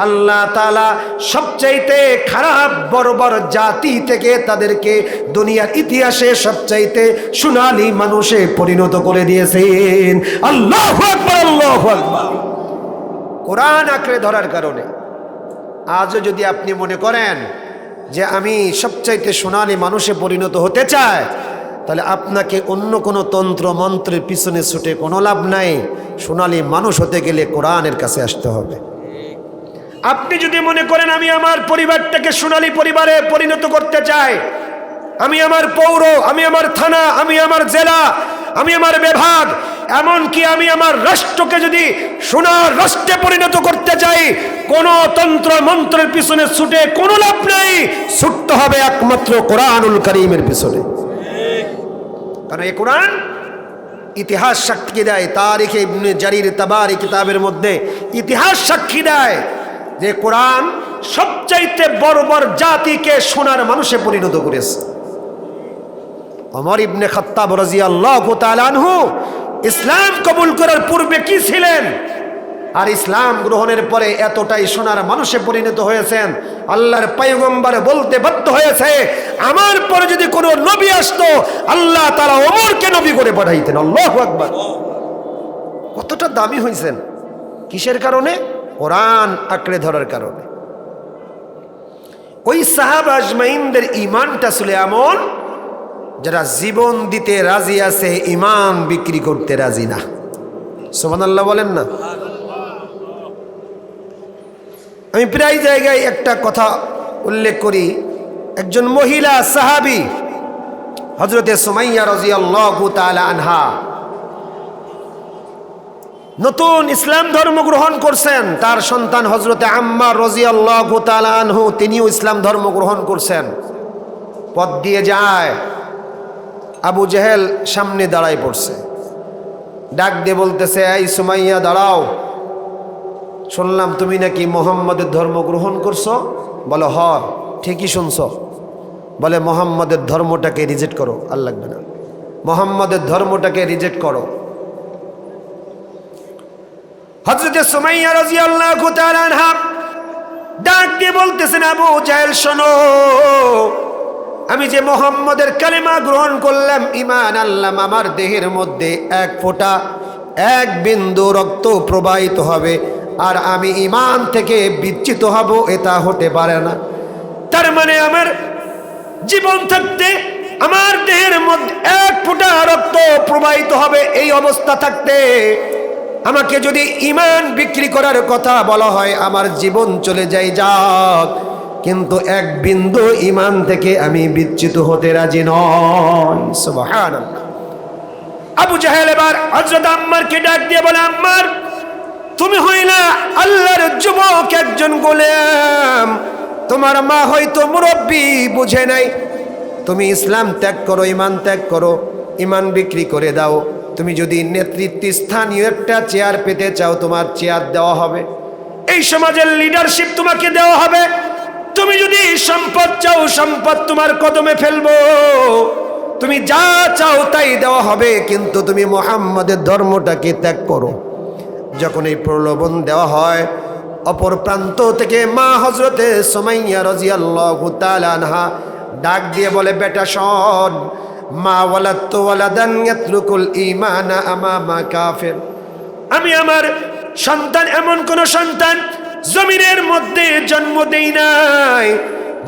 আল্লাহ তাআলা সবচাইতে খারাপ বর্বর জাতি থেকে তাদেরকে দুনিয়ার ইতিহাসে সবচাইতে সোনালী মানুষে পরিণত করে দিয়েছেন। আল্লাহু আকবার, আল্লাহু আকবার। কোরআন আঁকড়ে ধরার কারণে আজও যদি আপনি মনে করেন যে আমি সবচাইতে সোনালী মানুষে পরিণত হতে চাই, তাহলে আপনাকে অন্য কোনো তন্ত্র মন্ত্রের পিছনে ছুটে কোনো লাভ নাই। সোনালী মানুষ হতে গেলে কোরআনের কাছে আসতে হবে। আপনি যদি মনে করেন আমি আমার পরিবারটাকে সোনালী পরিবারে পরিণত করতে চাই, আমি আমার পৌর, আমি আমার থানা, আমি আমার জেলা, আমি আমার বিভাগ, এমনকি আমি আমার রাষ্ট্রকে যদি সোনার রাষ্ট্রে পরিণত করতে চাই, কোন তন্ত্র মন্ত্রের পিছনে ছুটে কোনো লাভ নেই। ছুটতে হবে একমাত্র কোরআনুল কারীমের পিছনে। কারণ এই কোরআন ইতিহাস সাক্ষী দেয়। তারিখে ইবনে জারির তাবারি কিতাবের মধ্যে ইতিহাস সাক্ষী দেয় যে কোরআন সবচাইতে বর্বর জাতিকে সোনার মানুষে পরিণত করেছে। ওমর ইবনে খাত্তাব রাদিয়াল্লাহু তাআলা আনহু ইসলাম কবুল করার পূর্বে কি ছিলেন, আর ইসলাম গ্রহণের পরে এতটাই সোনার মানুষে পরিণত হয়েছেন, আল্লাহর পয়গম্বর বলতে বাধ্য হয়েছে, আমার পরে যদি কোনো নবী আসতো আল্লাহ তাআলা ওমরকে নবী করে পাঠাইতেন। আল্লাহু আকবার। কতটা দামি হয়েছেন, কিসের কারণে? কোরআন আঁকড়ে ধরার কারণে। ওই সাহাবা আজমাইনদের ঈমানটা ছিল এমন, যারা জীবন দিতে রাজি আছে, ঈমান বিক্রি করতে রাজি না। সুবহানাল্লাহ বলেন না। আমি প্রায় জায়গায় একটা কথা উল্লেখ করি। একজন মহিলা সাহাবী হযরতে সুমাইয়া রাদিয়াল্লাহু তাআলা আনহা নতুন ইসলাম ধর্ম গ্রহণ করছেন। তার সন্তান হযরতে আম্মার রাদিয়াল্লাহু তাআলা আনহু, তিনিও ইসলাম ধর্ম গ্রহণ করছেন। পথ দিয়ে যায়, আবু জেহেল সামনে দাঁড়ায় পড়ছে, ডাক দিয়ে বলতেছে, এই সুমাইয়া দাঁড়াও, শুনলাম তুমি নাকি মুহাম্মাদের ধর্ম গ্রহণ করছো। বলে হ, ঠিকই শুনছো। বলে মুহাম্মাদের ধর্মটাকে রিজেক্ট করো। আর লাগবে না, মুহাম্মাদের ধর্মটাকে রিজেক্ট করো। হযরতে সুমাইয়া রাদিয়াল্লাহু তাআলা আনহা ডাক দিয়ে বলতেছেন, আবু জেহেল শোনো, আমি যে মুহাম্মাদের কালেমা গ্রহণ করলাম, ঈমান আনলাম, আমার দেহের মধ্যে এক ফোঁটা এক বিন্দু রক্ত প্রবাহিত হবে আর আমি ঈমান থেকে বিচ্যুত হব, এটা হতে পারে না। তার মানে আমার জীবন থাকতে আমার দেহের মধ্যে এক ফোঁটা রক্ত প্রবাহিত হবে, এই অবস্থা থাকতে আমাকে যদি ঈমান বিক্রি করার কথা বলা হয়, আমার জীবন চলে যায় যাক, কিন্তু এক বিন্দু ঈমান থেকে আমি বিচ্যুত হতে রাজি নই। সুবহানাল্লাহ। আবু জাহেল এবার হযরত আম্মারকে ডাক দিয়ে বলে, আম্মার, তুমি হইলা আল্লাহর যুবক একজন গোলাম, তোমার মা হয়তো মুরব্বী, বুঝে নাই, তুমি ইসলাম ত্যাগ করো, ঈমান ত্যাগ করো, ঈমান বিক্রি করে দাও। তুমি যদি নেতৃত্ব স্থানীয় একটা চেয়ার পেতে চাও, তোমার চেয়ার দেওয়া হবে, এই সমাজের লিডারশিপ তোমাকে দেওয়া হবে। তুমি যদি সম্পদ চাও, সম্পদ তোমার কদমে ফেলবো, তুমি যা চাও তাই দেওয়া হবে, কিন্তু তুমি মুহাম্মাদের ধর্মটাকে ত্যাগ করো। যখন এই প্রলোভন দেওয়া হয়, অপর প্রান্ত থেকে মা হযরতে সুমাইয়া রাদিয়াল্লাহু তাআলা আনহা ডাক দিয়ে বলে, বেটা শোন, মা ওয়ালাদতু ওয়ালাদান ইয়াতরুকুল ঈমানা আমামা কাফির, আমি আমার সন্তান, এমন কোন সন্তান জমিনের মধ্যে জন্ম দেই নাই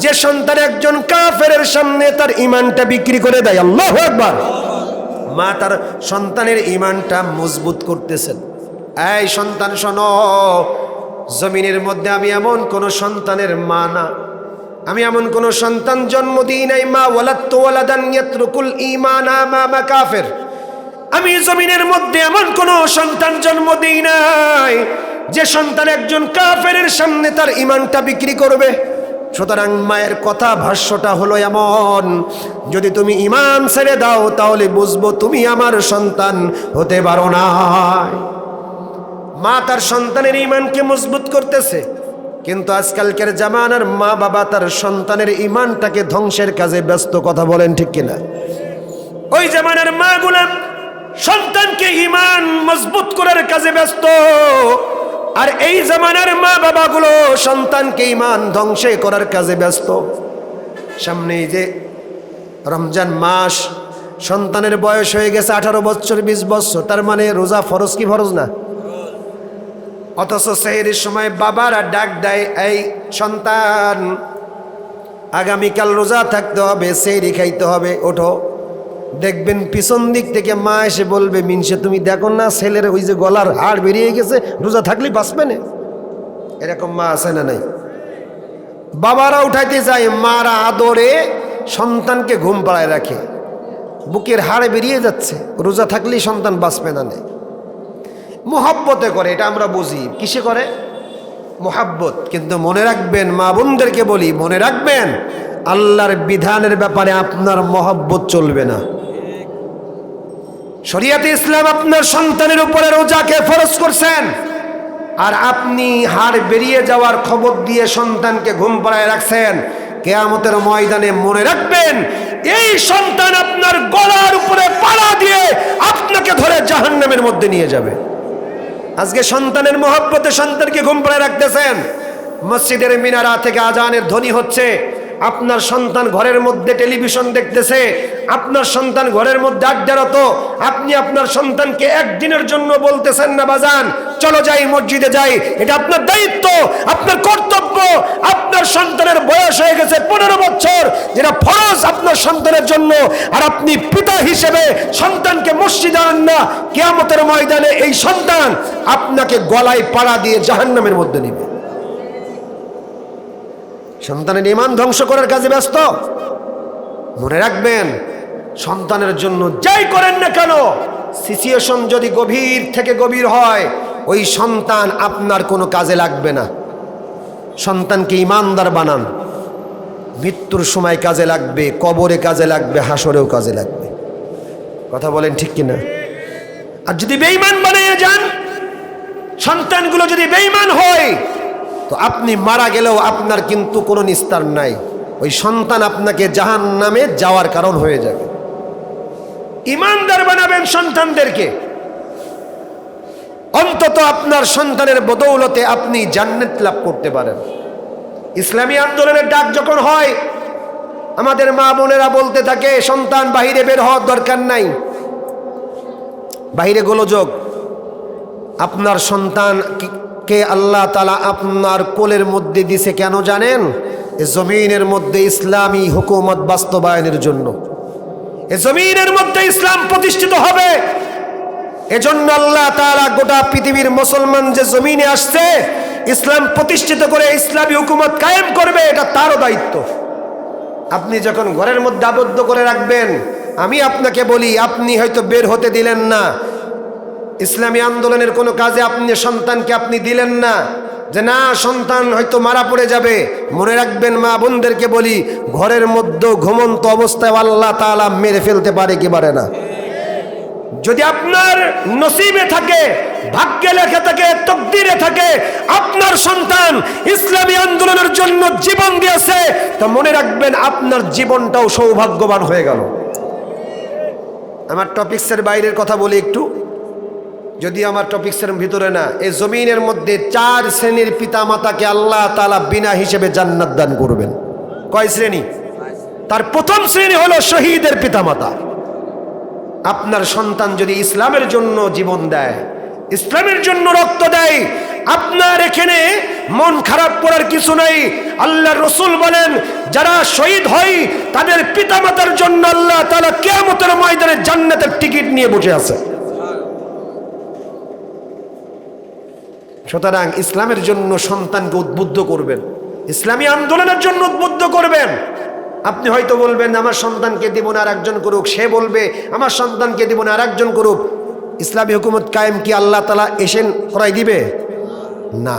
যে সন্তান একজন কাফেরের সামনে তার ঈমানটা বিক্রি করে দেয়। আল্লাহু আকবার। মা তার সন্তানের ঈমানটা মজবুত করতেছেন। এই সন্তান শোনো, জমিনের মধ্যে আমি এমন কোন সন্তানের মা না, আমি এমন কোন সন্তান জন্ম দিই নাই, মা ওয়ালাদতু ওয়ালাদান ইয়াতরুকুল ঈমানা আমামা কাফির, আমি জমিনের মধ্যে এমন কোন সন্তান জন্ম দিই নাই যে সন্তান একজন কাফেরের সামনে তার ঈমানটা বিক্রি করবে। সুতরাং মায়ের কথা ভাষ্যটা হলো এমন, যদি তুমি ঈমান ছেড়ে দাও তাহলে বুঝবো তুমি আমার সন্তান হতে পারো না। মা তার সন্তানের ঈমানকে মজবুত করতেছে, কিন্তু আজকালকার জামানার মা বাবা তার সন্তানের ইমানটাকে ধ্বংসের কাজে ব্যস্ত। কথা বলেন ঠিক কিনা? ওই জামানার মাগুলো সন্তানকে ইমান মজবুত করার কাজে ব্যস্ত, আর এই জামানার মা বাবাগুলো সন্তানকে ইমান ধ্বংসে করার কাজে ব্যস্ত। সামনেই যে রমজান মাস, সন্তানের বয়স হয়ে গেছে 18 বছর 20 বছর, তার মানে রোজা ফরজ কি ফরজ না? অথচ সেহরির সময় বাবারা ডাক দেয়, এই সন্তান আগামীকাল রোজা থাকতে হবে, সেহরি খাইতে হবে, ওঠো। দেখবেন পিছন দিক থেকে মা এসে বলবে, মিনসে তুমি দেখো না ছেলের ওই যে গলার হাড় বেরিয়ে গেছে, রোজা থাকলে বাঁচবে না। এরকম মা আছে না নাই? বাবারা উঠাইতে যায়, মারা আদরে সন্তানকে ঘুম পাড়ায় রাখে, বুকের হাড়ে বেরিয়ে যাচ্ছে, রোজা থাকলেই সন্তান বাঁচবে না। নেই, মোহাব্বতে করে, এটা আমরা বুঝি। কিসে করে? মোহাব্বত। কিন্তু মনে রাখবেন, মা বোনদেরকে বলি, মনে রাখবেন আল্লাহর বিধানের ব্যাপারে আপনার মোহাব্বত চলবে না। শরিয়াতে ইসলাম আপনার সন্তানের উপরে রোজাকে ফরজ করছেন, আর আপনি হাড় বেরিয়ে যাওয়ার খবর দিয়ে সন্তানকে ঘুম পাড়ায় রাখছেন। কিয়ামতের ময়দানে মনে রাখবেন, এই সন্তান আপনার গলার উপরে পাড়া দিয়ে আপনাকে ধরে জাহান্নামের মধ্যে নিয়ে যাবে। আজকে সন্তানের মোহাব্বতে সন্তানকে ঘুম পাড়ায় রাখতেছেন, মসজিদের মিনারা থেকে আজানের ধ্বনি হচ্ছে, আপনার সন্তান ঘরের মধ্যে টেলিভিশন দেখতেছে, আপনার সন্তান ঘরের মধ্যে আড্ডারত, আপনি আপনার সন্তানকে একদিনের জন্য বলতেছেন না, বাজান চলো যাই মসজিদে যাই। এটা আপনার দায়িত্ব, আপনার কর্তব্য। আপনার সন্তানের বয়স হয়ে গেছে 15 বছর, যেটা ফরজ আপনার সন্তানের জন্য, আর আপনি পিতা হিসেবে সন্তানকে মসজিদে আনেন না। কিয়ামতের ময়দানে এই সন্তান আপনাকে গলায় পাড়া দিয়ে জাহান্নামের মধ্যে নেবে। সন্তানের ঈমান ধ্বংস করার কাজে ব্যস্ত। মনে রাখবেন, সন্তানের জন্য যাই করেন না কেন, সিচুয়েশন যদি গভীর থেকে গভীর হয়, ওই সন্তান আপনার কোনো কাজে লাগবে না। সন্তানকে ঈমানদার বানান, মৃত্যুর সময় কাজে লাগবে, কবরে কাজে লাগবে, হাসরেও কাজে লাগবে। কথা বলেন ঠিক কিনা? আর যদি বেঈমান বানিয়ে যান, সন্তানগুলো যদি বেঈমান হয়, তো আপনি মারা গেলেও আপনার কিন্তু কোনো নিস্তার নাই। ওই সন্তান আপনাকে জাহান্নামে যাওয়ার কারণ হয়ে যাবে। ঈমানদার বানাবেন সন্তানদেরকে, অন্তত আপনার সন্তানের বদৌলতে আপনি জান্নাত লাভ করতে পারেন। ইসলামী আন্দোলনের ডাক যখন হয়, আমাদের মা বোনেরা বলতে থাকে, সন্তান বাহিরে বের হওয়ার দরকার নাই, বাহিরে গোলযোগ। আপনার সন্তান কে আল্লাহ তাআলা আপনার কোলের মধ্যে দিছে কেন জানেন? এই জমিনের মধ্যে ইসলামী হুকুমত বাস্তবায়নের জন্য, এই জমিনের মধ্যে ইসলাম প্রতিষ্ঠিত হবে। এজন্য আল্লাহ তাআলা গোটা পৃথিবীর মুসলমান যে জমিনে আসছে, ইসলাম প্রতিষ্ঠিত করে ইসলামী হুকুমত কায়েম করবে, এটা তারও দায়িত্ব। আপনি যখন ঘরের মধ্যে আবদ্ধ করে রাখবেন, আমি আপনাকে বলি, আপনি হয়তো বের হতে দিলেন না, ইসলামী আন্দোলনের কোনো কাজে আপনি সন্তানকে আপনি দিলেন না, যে না সন্তান হয়তো মারা পড়ে যাবে। মনে রাখবেন, মা বোনদেরকে বলি, ঘরের মধ্যে ঘুমন্ত অবস্থায় আল্লাহ তাআলা মেরে ফেলতে পারে কি পারে না? যদি আপনার নসিবে থাকে, ভাগ্যে লেখা থাকে, তকদিরে থাকে, আপনার সন্তান ইসলামী আন্দোলনের জন্য জীবন দিয়েছে, তা মনে রাখবেন আপনার জীবনটাও সৌভাগ্যবান হয়ে গেল। আমার টপিক্সের বাইরের কথা বলি একটু, যদি আমার টপিক্সের ভিতরে না। এই জমিনের মধ্যে 4 শ্রেণীর পিতামাতাকে আল্লাহ তাআলা বিনা হিসেবে জান্নাত দান করবেন। কয় শ্রেণী? তার প্রথম শ্রেণী হলো শহীদের পিতামাতা। আপনার সন্তান যদি ইসলামের জন্য জীবন দেয়, ইসলামের জন্য রক্ত দেয়, আপনার এখানে মন খারাপ করার কিছু নাই। আল্লাহর রাসূল বলেন, যারা শহীদ হয় তাদের পিতামাতার জন্য আল্লাহ তাআলা কিয়ামতের ময়দানে জান্নাতের টিকিট নিয়ে বসে আছে। সুতরাং ইসলামের জন্য সন্তানকে উদ্বুদ্ধ করবেন, ইসলামী আন্দোলনের জন্য উদ্বুদ্ধ করবেন। আপনি হয়তো বলবেন, আমার সন্তানকে দিব না, আর একজন করুক। সে বলবে, আমার সন্তানকে দিব না, আর একজন করুক। ইসলামী হুকুমত কায়েম কি আল্লাহ তাআলা এসে করাই দিবে? না,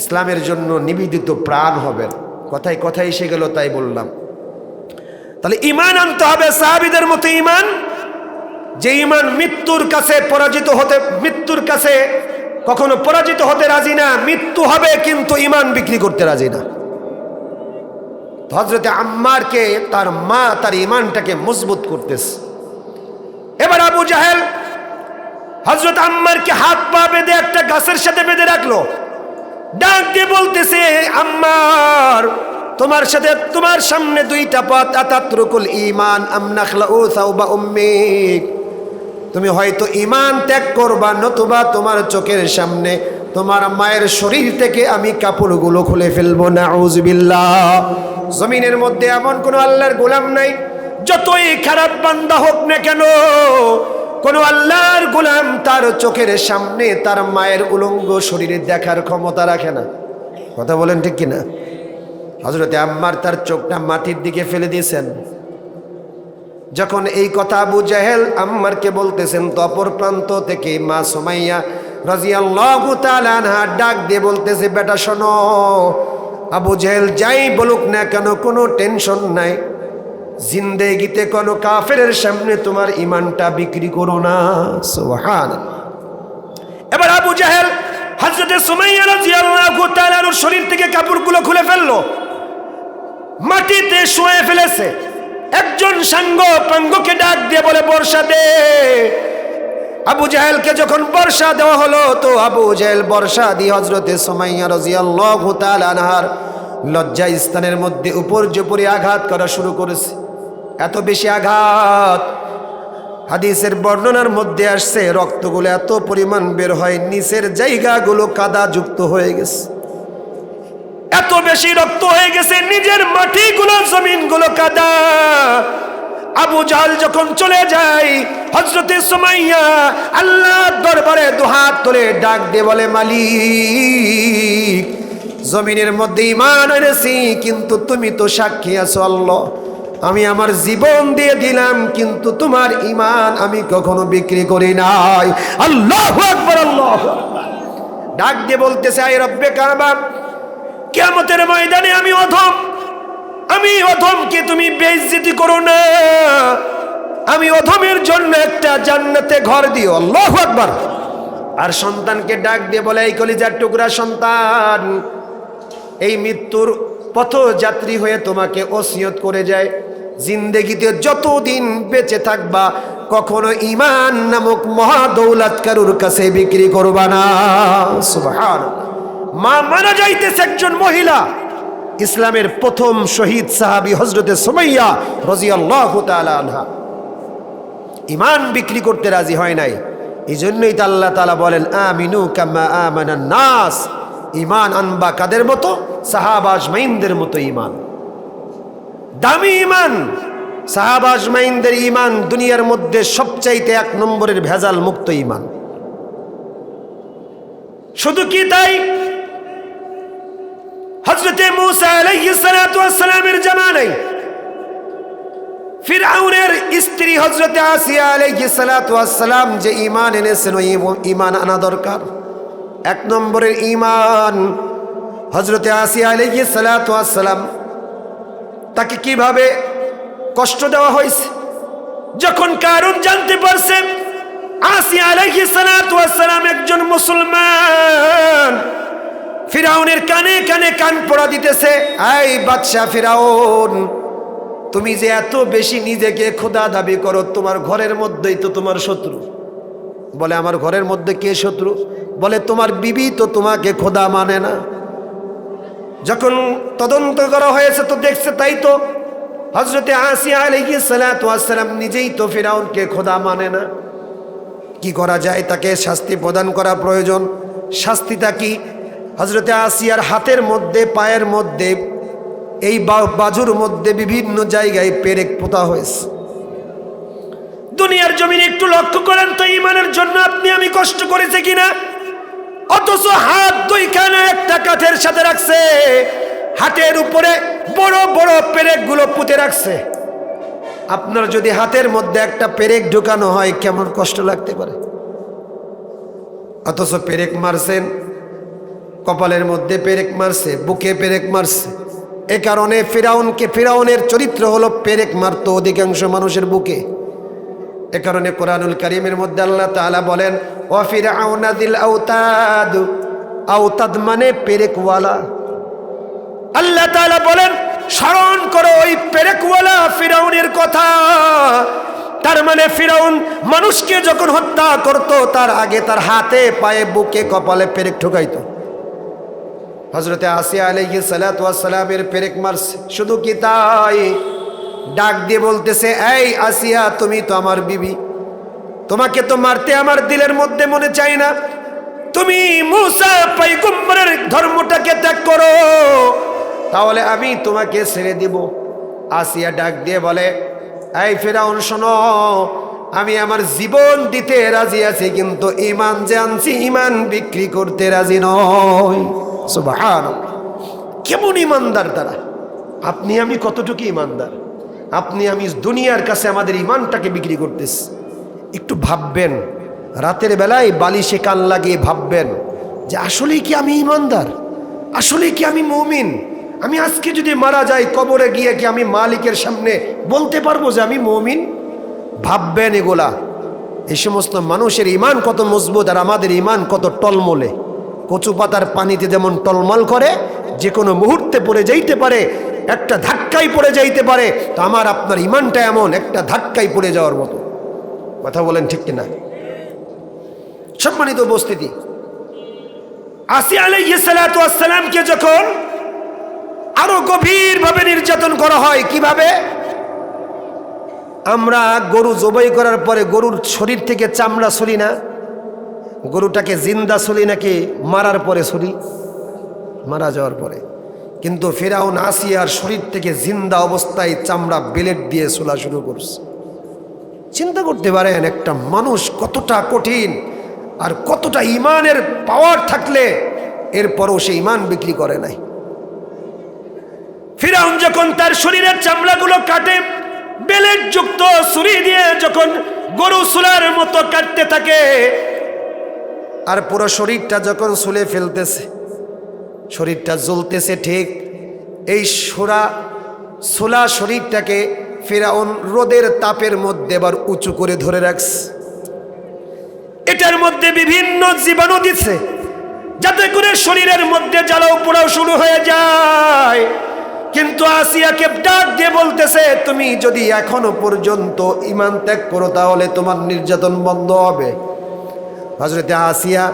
ইসলামের জন্য নিবেদিত প্রাণ হবেন। কথায় কথায় এসে গেল, তাই বললাম। তাহলে ঈমান আনতে হবে সাহাবীদের মতো ঈমান, যে ঈমান মৃত্যুর কাছে পরাজিত হতে, মৃত্যুর কাছে কখনো পরাজিত হতে রাজি না, মৃত্যু হবে কিন্তু ইমান বিক্রি করতে রাজি না। হযরতে আম্মারকে তার মা তার ইমানটাকে মজবুত করতেছে। এবার আবু জাহেল হযরত আম্মারকে হাত পা বেঁধে একটা গাছের সাথে বেঁধে রাখলো, ডাক দিয়ে বলতেছে, আম্মার তোমার সাথে তোমার সামনে দুইটা পথ, আতাতরুকুল ঈমান আম নাখলাউ সাওবা উম্মিক, তুমি হয়তো ঈমান ত্যাগ করবা, নতুবা তোমার চোখের সামনে তোমার মায়ের শরীর থেকে আমি কাপড়গুলো খুলে ফেলবো। নাউযুবিল্লাহ। জমিনের মধ্যে এমন কোন আল্লাহর গোলাম নাই, যতই খারাপ বান্দা হোক না কেন, কোন আল্লাহর গোলাম তার চোখের সামনে তার মায়ের উলঙ্গ শরীরে দেখার ক্ষমতা রাখে না। কথা বলেন ঠিক কিনা? হযরতে আম্মার তার চোখটা মাটির দিকে ফেলে দিয়েছেন। যখন এই কথা আবু জাহেল আম্মারকে বলতেছেন, তো অপর প্রান্ত থেকে মা সুমাইয়া রাদিয়াল্লাহু তাআলা আনহা ডাক দিয়ে বলতেছে, বেটা শোনো, আবু জাহেল যাই বলুক না কেন কোনো টেনশন নাই, জিন্দেগিতে কোনো কাফেরের সামনে তোমার ইমানটা বিক্রি করো না। সুবহানাল্লাহ। এবার আবু জাহেল হযরতে সুমাইয়া রাদিয়াল্লাহু তাআলার শরীর থেকে কাপড়গুলো খুলে ফেললো, মাটিতে শুয়ে ফেলেছে। একজন সাঙ্গ পাঙ্গকে ডাক দিয়ে বলে, বর্ষা দে। আবু জাহেলকে যখন বর্ষা দেওয়া হলো, তো আবু জাহেল বর্ষা দিয়ে হযরতে সুমাইয়া রাদিয়াল্লাহু তাআলা আনহার লজ্জা স্থানের মধ্যে উপর্যুপরি আঘাত করা শুরু করেছে। এত বেশি আঘাত, হাদিসের বর্ণনার মধ্যে আসছে রক্তগুলো এত পরিমাণ বের হয়, নিচের জায়গাগুলো কাদা যুক্ত হয়ে গেছে। এত বেশি রক্ত হয়ে গেছে, নিজের মাটিগুলো জমিনগুলো কাদা। আবু জাহেল যখন চলে যায়, হযরতে সুমাইয়া আল্লাহর দরবারে দুহাত তুলে ডাক দিয়ে বলে, মালিক, জমিনের মধ্যে ঈমান এনেছি, কিন্তু তুমি তো সাক্ষী আছো আল্লাহ, আমি আমার জীবন দিয়ে দিলাম, কিন্তু তোমার ঈমান আমি কখনো বিক্রি করি নাই। আল্লাহু আকবার, আল্লাহু আকবার। ডাক দিয়ে বলতেছে, আয় রব্বে কাবা, কিয়ামতের ময়দানে আমি অধমকে তুমি বেইজ্জতি করো না, আমি অধমের জন্য একটা জান্নাতে ঘর দিও। আল্লাহু আকবার। আর সন্তানকে ডাক দিয়ে বলে, এই কলিজার টুকরা সন্তান, এই মৃত্যুর পথযাত্রী হয়ে তোমাকে ওসিয়ত করে যায়, জিন্দেগিতে যতদিন বেঁচে থাকবা কখনো ঈমান নামক মহা দৌলত কারুর কাছে বিক্রি করবা না। সুবহানাল্লাহ। মা মারা যাইতেছে একজন মহিলা, ইসলামের প্রথম শহীদ সাহাবী হযরতে সুমাইয়া রাদিয়াল্লাহু তাআলা আনহা, ঈমান বিক্রি করতে রাজি হয় নাই। এই জন্যই তো আল্লাহ তাআলা বলেন, আমিনু কামা আমানান নাস, ঈমান আনবা কাদের মতো? সাহাবা আজমাইনদের মতো ঈমান। দামি ঈমান সাহাবা আজমাইনদের ঈমান, দুনিয়ার মধ্যে সবচাইতে এক নম্বরের ভেজাল মুক্ত ঈমান। শুধু কি তাই, হযরতে মূসা আলাইহিস সালাতু ওয়াস সালামের জামানায় ফিরআউনের স্ত্রী হযরতে আসিয়া আলাইহিস সালাতু ওয়াস সালাম যে ঈমান এনেছেন, ওই ঈমান আনা দরকার। এক নম্বরের ঈমান হযরতে আসিয়া আলাইহিস সালাতু ওয়াস সালাম, তাকে কিভাবে কষ্ট দেওয়া হয়েছে। যখন কারুন জানতে পারছেন আসিয়া আলাইহিস সালাতু ওয়াস সালাম একজন মুসলমান, ফিরাউনের কানে কানে কান পড়া দিতেছে, এই বাদশা ফিরাউন, তুমি যে এত বেশি নিজেকে খোদা দাবি করো, তোমার ঘরের মধ্যেই তো তোমার শত্রু। বলে, আমার ঘরের মধ্যে কে শত্রু? বলে, তোমার বিবি তো তোমাকে খোদা মানে না। যখন তদন্ত করা হয়েছে তো দেখছে তাই তো, হযরতে আসিয়া আলাইহিস সালাতু ওয়াস সালাম নিজেই তো ফিরাউনকে খোদা মানে না। কি করা যায়? তাকে শাস্তি প্রদান করা প্রয়োজন। শাস্তিটা কি? হযরতে আসিয়ার হাতের মধ্যে, পায়ের মধ্যে, এই বাজুর মধ্যে বিভিন্ন জায়গায় পেরেক পোতা হয়েছে। দুনিয়ার জমিনে একটু লক্ষ্য করেন তো, ঈমানের জন্য আপনি আমি কষ্ট করেছে কিনা। অথচ হাত দুইখানে একটা কাঠের সাথে রাখছে, হাতের উপরে বড় বড় পেরেকগুলো পুঁতে রাখছে। আপনার যদি হাতের মধ্যে একটা পেরেক ঢুকানো হয়, কেমন কষ্ট লাগতে পারে। অথচ পেরেক মারছেন, কপালের মধ্যে পেরেক মারছে, বুকে পেরেক মারছে। এ কারণে ফিরাউনের চরিত্র হলো পেরেক মারতো অধিকাংশ মানুষের বুকে। এ কারণে কোরআনুল কারীমের মধ্যে আল্লাহ তাআলা বলেন ওয়া ফিরআউনা যিল আওতাদ, আওতাদ মানে পেরেকওয়ালা। আল্লাহ তাআলা বলেন স্মরণ করো ওই পেরেকওয়ালা ফিরাউনের কথা। তার মানে ফিরাউন মানুষকে যখন হত্যা করত তার আগে তার হাতে পায়ে বুকে কপালে পেরেক ঠুকাইতো। হযরতে আসিয়া আলাইহিস সালাতু ওয়াস সালামের পেরেক মারছে। শুধু কি তাই, ডাক দিয়ে বলতেছে এই আসিয়া, তুমি তো আমার বিবি, তোমাকে তো মারতে আমার দিলের মধ্যে মনে চাই না, তুমি মুসা পয়গম্বরের ধর্মটাকে ত্যাগ করো, তাহলে আমি তোমাকে ছেড়ে দিব। আসিয়া ডাক দিয়ে বলে এই ফিরাউন শোনো, আমি আমার জীবন দিতে রাজি আছি, কিন্তু ঈমান যে আনছি ঈমান বিক্রি করতে রাজি নই। সুবহানাল্লাহ, কেমন ঈমানদার তারা! আপনি আমি কতটুকু ঈমানদার! আপনি আমি দুনিয়ার কাছে আমাদের ঈমানটাকে বিক্রি করতেছি। একটু ভাববেন, রাতের বেলায় বালিশে কান লাগিয়ে ভাববেন যে আসলেই কি আমি ঈমানদার, আসলেই কি আমি মুমিন? আমি আজকে যদি মারা যাই, কবরে গিয়ে কি আমি মালিকের সামনে বলতে পারবো যে আমি মুমিন? ভাববেন এগুলা। এই সমস্ত মানুষের ঈমান কত মজবুত আর আমাদের ঈমান কত টলমলে। কচু পাতার পানিতে যেমন টলমল করে, যে কোনো মুহূর্তে পড়ে যাইতে পারে, একটা ধাক্কাই পড়ে যাইতে পারে। তো আমার আপনার ঈমানটা এমন, একটা ধাক্কাই পড়ে যাওয়ার মতো। কথা বলেন ঠিক কিনা? সম্মানিত উপস্থিতি, আসিয়া আলাইহিস সালাতু ওয়াস সালামকে যখন আরো গভীরভাবে নির্যাতন করা হয়, কিভাবে? আমরা গরু জবাই করার পরে গরুর শরীর থেকে চামড়া ছুলি না, গরুটাকে জিন্দা ছুলি নাকি মারার পরে ছুলি? মারা যাওয়ার পরে। কিন্তু ফিরাউন আসিয়ার শরীর থেকে জিন্দা অবস্থায় চামড়া বেলেট দিয়ে ছোলা শুরু করছে। চিন্তা করতে পারেন একটা মানুষ কতটা কঠিন আর কতটা ঈমানের পাওয়ার থাকলে এরপরও সে ঈমান বিক্রি করে নাই। ফিরাউন যখন তার শরীরের চামড়াগুলো কাটে, বেলেট যুক্ত ছুরি দিয়ে যখন গরু ছোলার মতো কাটতে থাকে, আর পুরো শরীরটা যখন ছুলে ফেলতেছে, শরীরটা জ্বলতেছে, ঠিক এই ছোলা শরীরটাকে ফিরাউন রোদের তাপের মধ্যে এবার উঁচু করে ধরে রাখছে। এটার মধ্যে বিভিন্ন জীবাণু দিচ্ছে যাতে করে শরীরের মধ্যে জ্বালাও পোড়াও শুরু হয়ে যায়। কিন্তু আসিয়াকে ডাক দিয়ে বলতেছে তুমি যদি এখনো পর্যন্ত ঈমান ত্যাগ করো তাহলে তোমার নির্যাতন বন্ধ হবে। হযরতে আসিয়া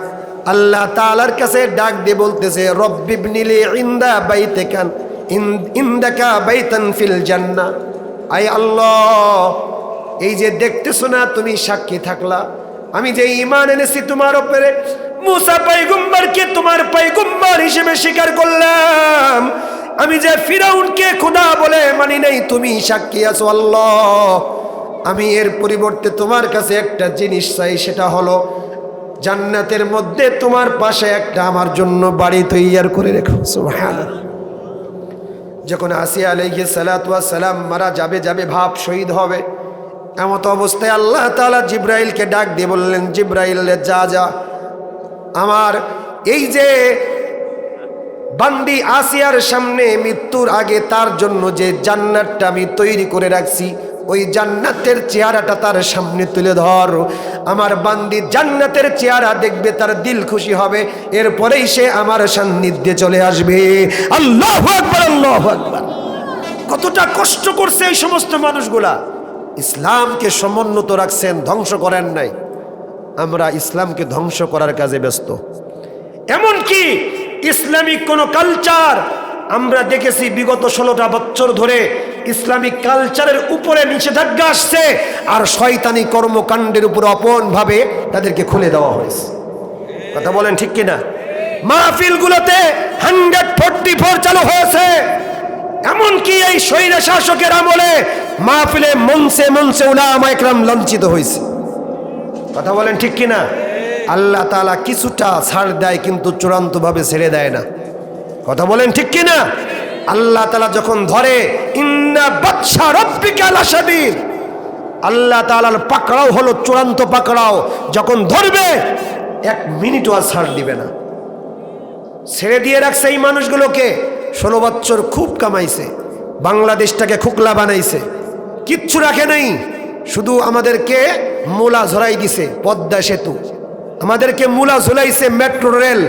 আল্লাহ তাআলার কাছে ডাক দিয়ে বলতেছে রব্বিবনিলি ইনদাকা বাইতান ফিল জান্নাহ। আয় আল্লাহ, এই যে দেখতেছো না, তুমি সাক্ষী থাকলা, আমি যে ঈমান এনেছি তোমার উপরে, মুসা পয়গম্বরকে তোমার পয়গম্বর হিসেবে স্বীকার করলাম, আমি যে ফিরাউনকে খোদা বলে মানি নাই, তুমি সাক্ষী আছো আল্লাহ। আমি এর পরিবর্তে তোমার কাছে একটা জিনিস চাই, সেটা হলো জান্নাতের মধ্যে তোমার পাশে একটা আমার জন্য বাড়ি তৈরি করে রেখো। সুবহানাল্লাহ। যখন আসিয়া আলাইহিস সালাতু ওয়াস সালাম মারা যাবে ভাব শহীদ হবে, এমত অবস্থায় আল্লাহ তাআলা জিবরাইলকে ডাক দিয়ে বললেন জিবরাইল যা আমার এই যে বান্দি আসিয়ার সামনে মৃত্যুর আগে তার জন্য যে জান্নাতটা আমি তৈরি করে রাখছি, ওই জান্নাতের চেহারাটা তার সামনে তুলে ধর। আমার বান্দি জান্নাতের চেহারা দেখবে, তার দিল খুশি হবে, এরপরেই সে আমার সান্নিধ্যে চলে আসবে। আল্লাহু আকবার, আল্লাহু আকবার। কতটা কষ্ট করছে এই সমস্ত মানুষগুলা, ইসলামকে সমুন্নত রাখছেন, ধ্বংস করেন নাই। আমরা ইসলামকে ধ্বংস করার কাজে ব্যস্ত। এমনকি ইসলামিক কোন কালচার আমরা দেখেছি বিগত 16টা বছর ধরে ইসলামিক কালচারের উপরে নিষেধাজ্ঞা আসছে, আর শয়তানি কর্মকাণ্ডের উপর আপনভাবে তাদেরকে খুলে দেওয়া হয়েছে। কথা বলেন ঠিক কিনা? মাহফিলগুলোতে 144 চালু হয়েছে। এমনকি এই স্বৈরা শাসকের আমলে মাহফিলে মঞ্চে উলামা ইকরাম লাঞ্ছিত হয়েছে। কথা বলেন ঠিক কিনা? আল্লাহ তাআলা কিছুটা ছাড় দেয়, কিন্তু চূড়ান্তভাবে ছেড়ে দেয় না। কথা বলেন ঠিক কিনা? আল্লাহ তাআলা যখন ধরে, ইন্না বাতশা রাব্বিকা লাশাদীদ, আল্লাহ তাআলার পাকড়াও হলো চূড়ান্ত পাকড়াও। যখন ধরবে 1 মিনিটও আর ছাড় দিবে না। ছেড়ে দিয়ে রাখছে এই মানুষগুলোকে। 16 বছর খুব কামাইছে, বাংলাদেশটাকে খুকলা বানাইছে, কিচ্ছু রাখে নাই। শুধু আমাদেরকে মূলা ঝরাই দিছে পদ্মা সেতু, আমাদেরকে মূলা ঝুলাইছে মেট্রো রেল,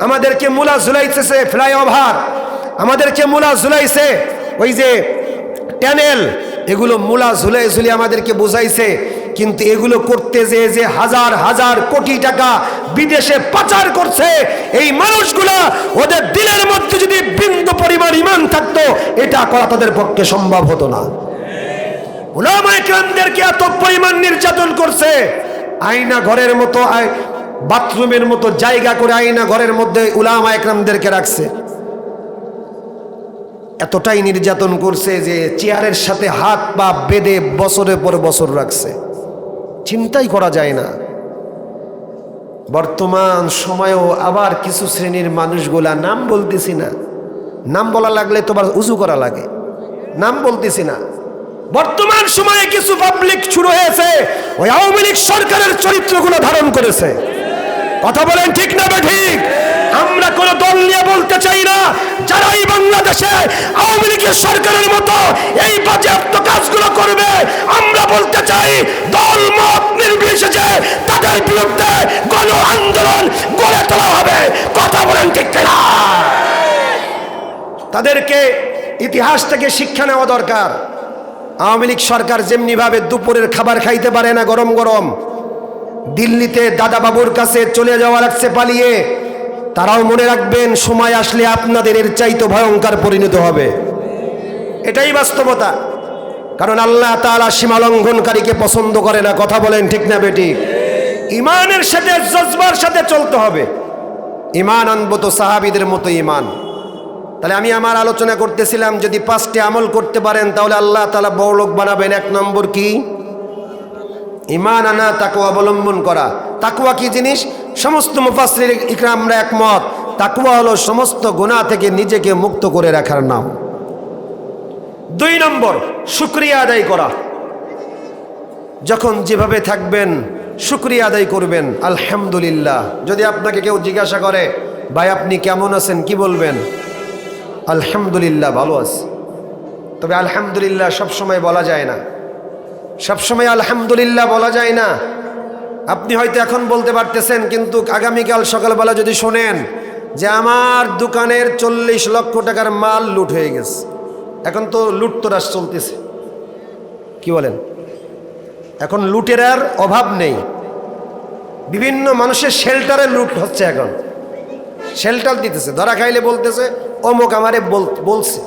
আমাদেরকে মূলা ঝুলাইছে ফ্লাইওভার, আমাদেরকে মূলা ঝুলাইছে ওই যে ট্যানেল, এগুলো মূলা ঝুলাই ঝুলিয়ে আমাদেরকে বুঝাইছে। কিন্তু এগুলো করতে যে হাজার হাজার কোটি টাকা বিদেশে পাচার করছে, এই মানুষগুলা ওদের দিলের মধ্যে যদি বিন্দু পরিমাণ ঈমান থাকতো, এটা করা তাদের পক্ষে সম্ভব হতো না। উলামায়ে কেরামদেরকে এত পরিমাণ নির্যাতন করছে, আয়না ঘরের মতো বাথরুমের মতো জায়গা করে আয়না ঘরের মধ্যে উলামায়ে কেরামদেরকে রাখছে। এতটাই নির্যাতন করছে যে চেয়ারের সাথে হাত পা বেঁধে বছরের পর বছর রাখছে, চিন্তাই করা যায় না। বর্তমান সময়েও আবার কিছু শ্রেণীর মানুষগুলা, নাম বলতেছি না, নাম বলা লাগলে তোমার উজু করা লাগে, নাম বলতেছি না, বর্তমান সময়ে কিছু পাবলিক শুরু হয়েছে ওই আওয়ামী লীগ সরকারের চরিত্রগুলো ধারণ করেছে। কথা বলেন ঠিক না ঠিক? আমরা কোন দল নিয়ে বলতে চাই না, যারা এই বাংলাদেশে আওয়ামী লীগের সরকারের মতো এই বাজেয়াপ্ত কাজগুলো করবে, আমরা বলতে চাই দল মত নির্বিশেষে তাদের বিরুদ্ধে গণ আন্দোলন গড়ে তোলা হবে। কথা বলেন ঠিক না? তাদেরকে ইতিহাস থেকে শিক্ষা নেওয়া দরকার। আওয়ামী লীগ সরকার যেমনি ভাবে দুপুরের খাবার খাইতে পারে না গরম গরম, দিল্লিতে দাদা বাবুর কাছে চলে যাওয়া লাগছে পালিয়ে, তারাও মনে রাখবেন সময় আসলে আপনাদের এর চাইতে ভয়ঙ্কর পরিণত হবে। এটাই বাস্তবতা। কারণ আল্লাহ তাআলা সীমা লঙ্ঘনকারীকে পছন্দ করে না। কথা বলেন ঠিক না বেঠিক? ইমানের সাথে জজবার সাথে চলতে হবে। ইমান আনবো তো সাহাবীদের মতো ইমান। তাহলে আমি আমার আলোচনা করতেছিলাম, যদি 5টি আমল করতে পারেন তাহলে আল্লাহ তাআলা বড় লোক বানাবেন। 1 নম্বর কি? ইমান আনা, তাকওয়া অবলম্বন করা। তাকওয়া কি জিনিস? সমস্ত মুফাসসির ইকরামরা একমত, তাকওয়া হলো সমস্ত গুনাহ থেকে নিজেকে মুক্ত করে রাখার নাম। 2 নম্বর শুকরিয়া আদায় করা। যখন যেভাবে থাকবেন শুকরিয়া আদায় করবেন, আলহামদুলিল্লাহ। যদি আপনাকে কেউ জিজ্ঞাসা করে ভাই আপনি কেমন আছেন, কি বলবেন? আলহামদুলিল্লাহ, ভালো আছি। তবে আলহামদুলিল্লাহ সবসময় বলা যায় না, সবসময় আলহামদুলিল্লাহ বলা যায় না। আপনি হয়তো এখন বলতে পারতেছেন, কিন্তু আগামীকাল সকালবেলা যদি শোনেন যে আমার দোকানের 40 লক্ষ টাকার মাল লুট হয়ে গেছে, এখন তো লুটতরাজ চলতেছে, কি বলেন? এখন লুটের আর অভাব নেই, বিভিন্ন মানুষের শেল্টারে লুট হচ্ছে। এখন শেল্টার দিতেছে, ধরা খাইলে বলতেছে অমুক আমারে বলছে।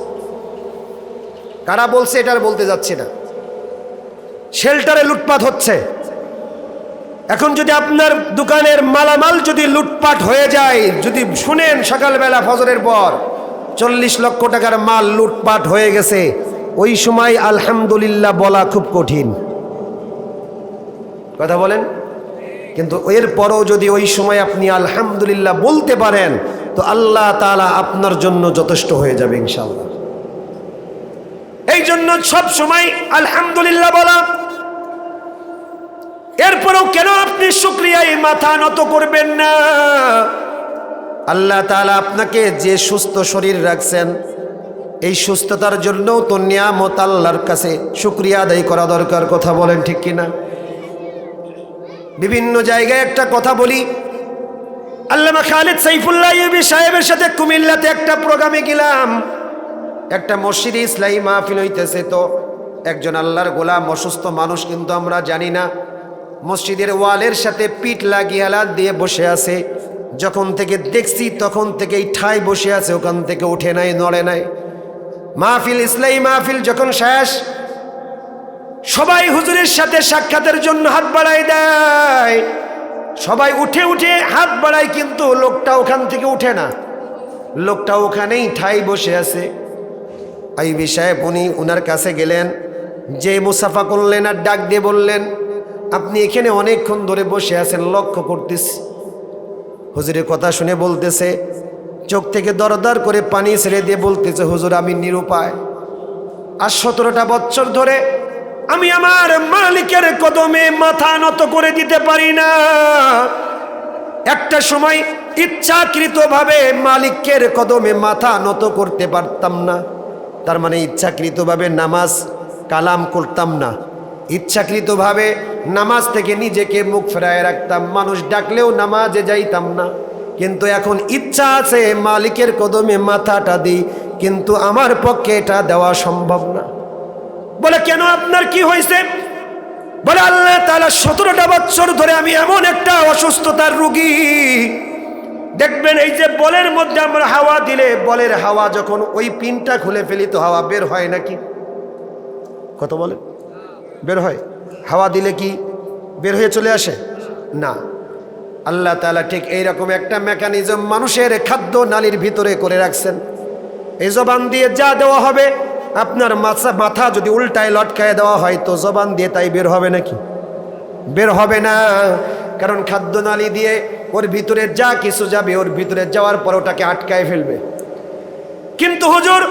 কারা বলছে এটা আর বলতে যাচ্ছি না, শেল্টারে লুটপাট হচ্ছে। এখন যদি আপনার দোকানের মালামাল যদি লুটপাট হয়ে যায়, যদি শুনেন সকালবেলা ফজরের পর 40 লক্ষ টাকার মাল লুটপাট হয়ে গেছে, ওই সময় আলহামদুলিল্লাহ বলা খুব কঠিন। কথা বলেন? কিন্তু এরপরও যদি ওই সময় আপনি আলহামদুলিল্লাহ বলতে পারেন, তো আল্লাহ তাআলা আপনার জন্য যথেষ্ট হয়ে যাবে ইনশাআল্লাহ। এই জন্য সব সময় আলহামদুলিল্লাহ বলা। এরপরও কেন আপনি শুকরিয়ায় মাথা নত করবেন না? আল্লাহ তাআলা আপনাকে যে সুস্থ শরীর রাখছেন, এই সুস্থতার জন্যও তো নিয়ামত আল্লাহর কাছে শুকরিয়া আদায় করা দরকার। কথা বলেন ঠিক কিনা? বিভিন্ন জায়গায় একটা কথা বলি, আল্লামা খালিদ সাইফুল্লাহ আইয়ুবী সাহেবের সাথে কুমিল্লাতে একটা প্রোগ্রামে গেলাম। একটা মসজিদে ইসলামী মাহফিল হইতেছে, তো একজন আল্লাহর গোলাম অসুস্থ মানুষ, কিন্তু আমরা জানি না, মসজিদের ওয়ালের সাথে পিঠ লাগিয়ে হাত দিয়ে বসে আছে। যখন থেকে দেখছি তখন থেকেই ঠাই বসে আছে, ওখান থেকে উঠে নাই, নড়ে নাই। মাহফিল, ইসলামী মাহফিল যখন শেষ, সবাই হুজুরের সাথে সাক্ষাতের জন্য হাত বাড়ায় দেয়, সবাই উঠে উঠে হাত বাড়ায়, কিন্তু লোকটা ওখান থেকে উঠে না, লোকটা ওখানেই ঠাই বসে আছে। আইয়ুবী সাহেব উনার কাছে গেলেন, যে মুসাফা করলেন আর ডাক দিয়ে বললেন, আপনি এখানে অনেকক্ষণ ধরে বসে আছেন, লক্ষ্য করতেছি। হুজুরের কথা শুনে বলতেছে, চোখ থেকে দরদর করে পানি ছেড়ে দিয়ে বলতেছে, হুজুর আমি নিরুপায়, আর 17টা বছর ধরে আমি আমার মালিকের কদমে মাথা নত করে দিতে পারি না। একটা সময় ইচ্ছাকৃতভাবে মালিকের কদমে মাথা নত করতে পারতাম না, তার মানে ইচ্ছাকৃতভাবে নামাজ কালাম করতাম না, ইচ্ছাকৃতভাবে নামাজ থেকে নিজেকে মুখ ফেরায় রাখতাম, মানুষ ডাকলেও নামাজে যাইতাম না। কিন্তু এখন ইচ্ছা আছে মালিকের কদমে মাথাটা দিই, কিন্তু আমার পক্ষে এটা দেওয়া সম্ভব না। বলে কেন, আপনার কি হয়েছে? বলে আল্লাহ তাআলা 17টা বছর ধরে আমি এমন একটা অসুস্থতার রোগী। দেখবেন এই যে বলের মধ্যে আমরা হাওয়া দিলে, বলের হাওয়া যখন ওই পিনটা খুলে ফেলি তো হাওয়া বের হয় নাকি? কত বলে বের হয়? হাওয়া দিলে কি বের হয়ে চলে আসে? না। আল্লাহ তাআলা ঠিক এইরকম একটা মেকানিজম মানুষের খাদ্য নালীর ভিতরে করে রাখছেন। এই জবান দিয়ে যা দেওয়া হবে, আপনার মাথা যদি উল্টায় লটকায় দেওয়া হয় তো জবান দিয়ে তাই বের হবে নাকি? বের হবে না। কারণ খাদ্য নালী দিয়ে ওর ভিতরে যা কিছু যাবে, ওর ভিতরে যাওয়ার পর ওটাকে আটকায় ফেলবে। কিন্তু হুজুর,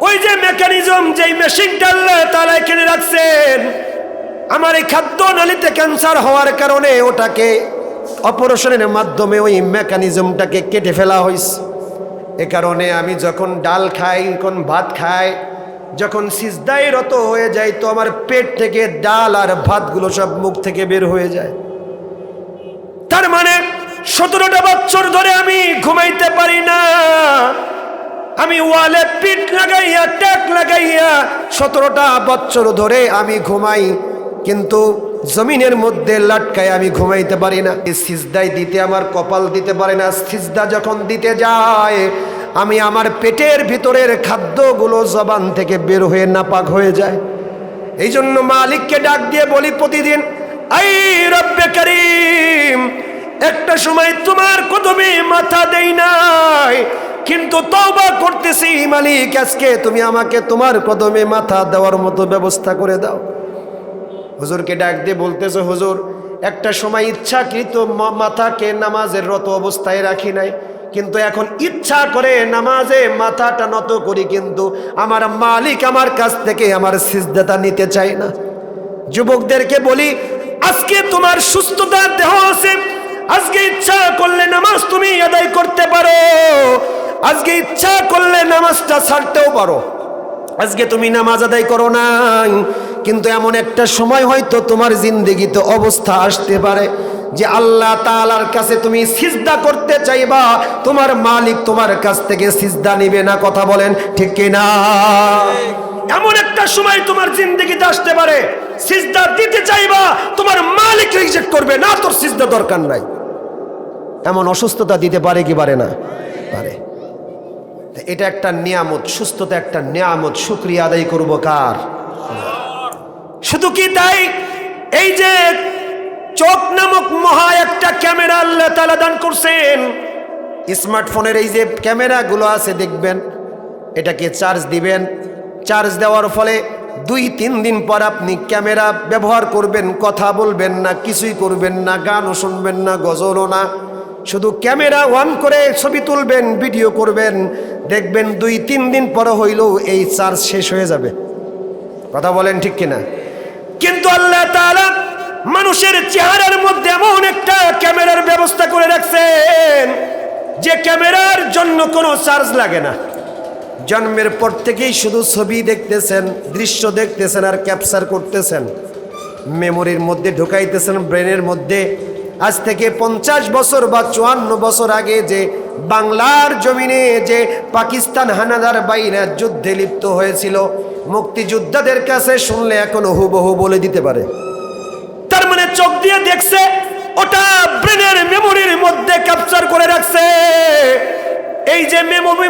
ওই যে মেকানিজম, যেই মেশিনটা আল্লাহ তাআলা এখানে রাখছেন, আমার এই খাদ্য নালীতে ক্যান্সার হওয়ার কারণে ওটাকে অপারেশনের মাধ্যমে ওই মেকানিজমটাকে কেটে ফেলা হয়েছে। এ কারণে আমি যখন ডাল খাই, কোন ভাত খাই, যখন সিজদায় রত হয়ে যাই তো আমার পেট থেকে ডাল আর ভাতগুলো সব মুখ থেকে বের হয়ে যায়। তার মানে 17টা বছর ধরে আমি ঘুমাইতে পারি না। আমি ওয়ালে পিঠ লাগাইয়া, ট্যাক লাগাইয়া 17টা বছর ধরে আমি ঘুমাই, কিন্তু জমিনের মধ্যে লাটকায় আমি ঘুমাইতে পারি না। সিজদায় দিতে আমার কপাল দিতে পারে না। সিজদা যখন দিতে যায়, আমি আমার পেটের ভিতরের খাদ্যগুলো জবান থেকে বের হয়ে নাপাক হয়ে যায়। এই জন্য মালিককে ডাক দিয়ে বলি প্রতিদিন, আই রব্বে করিম, একটা সময় তোমার কদমে মাথা দেই নাই, কিন্তু তওবা করতেছি মালিক, আজকে তুমি আমাকে তোমার কদমে মাথা দেওয়ার মতো ব্যবস্থা করে দাও। হুজুরকে ডাক দিয়ে বলতেছে, হুজুর একটা সময় ইচ্ছাকৃত মাথাকে নামাজের রত অবস্থায় রাখি নাই, কিন্তু এখন ইচ্ছা করে নামাজে মাথাটা নত করি, কিন্তু আমার মালিক আমার কাছ থেকে আমার সিজদাটা নিতে চায় না। যুবকদেরকে বলি, আজকে তোমার সুস্থতার দেহ আছে, আজকে ইচ্ছা করলে নামাজ তুমি আদায় করতে পারো, আজকে ইচ্ছা করলে নামাজটা ছাড়তেও পারো। আজকে তুমি নামাজ আদায় করো নাই, কিন্তু এমন একটা সময় হয়তো তোমার জিন্দেগিতে অবস্থা আসতে পারে যে আল্লাহ তাআলার কাছে তুমি সিজদা করতে চাইবা, তোমার মালিক তোমার কাছ থেকে সিজদা নিবে না। কথা বলেন ঠিক কি না? এমন একটা সময় তোমার জিন্দেগিতে আসতে পারে, সিজদা দিতে চাইবা, তোমার মালিক রিজেক্ট করবে না, তোর সিজদা দরকার নাই। এমন অসুস্থতা দিতে পারে কি পারে না? পারে। এটা একটা নিয়ামত, সুস্থতা একটা নিয়ামত, শুকরিয়া আদায় করব কার? শুধু কি তাই, এই যে চোখ নামক মহা একটা ক্যামেরা আল্লাহ তাআলা দান করছেন, স্মার্টফোনের এই যে ক্যামেরাগুলো আছে দেখবেন, এটাকে চার্জ দিবেন, চার্জ দেওয়ার ফলে 2-3 দিন পর আপনি ক্যামেরা ব্যবহার করবেন, কথা বলবেন না, কিছুই করবেন না, গানও শুনবেন না, গজলও না, শুধু ক্যামেরা অন করে ছবি তুলবেন, ভিডিও করবেন, দেখবেন 2-3 দিন পর হইলেও এই চার্জ শেষ হয়ে যাবে। কথা বলেন ঠিক কিনা? কিন্তু আল্লাহ তাআলা মানুষের চেহারার মধ্যে এমন একটা ক্যামেরার ব্যবস্থা করে রাখছেন যে ক্যামেরার জন্য কোনো চার্জ লাগে না। জন্মের পর থেকেই শুধু ছবি দেখতেছেন, দৃশ্য দেখতেছেন আর ক্যাপচার করতেছেন, মেমোরির মধ্যে ঢুকাইতেছেন, ব্রেনের মধ্যে। আজ থেকে 50 বছর বা 54 বছর আগে যে বাংলার জমিনে যে পাকিস্তান হানাদার বাহিনী যুদ্ধে লিপ্ত হয়েছিল, মুক্তিযোদ্ধাদের কাছে শুনলে এখনো হুবহু বলে দিতে পারে। তার মানে চোখ দিয়ে দেখছে, ওটা ব্রেনের মেমোরির মধ্যে ক্যাপচার করে রাখছে। এই যে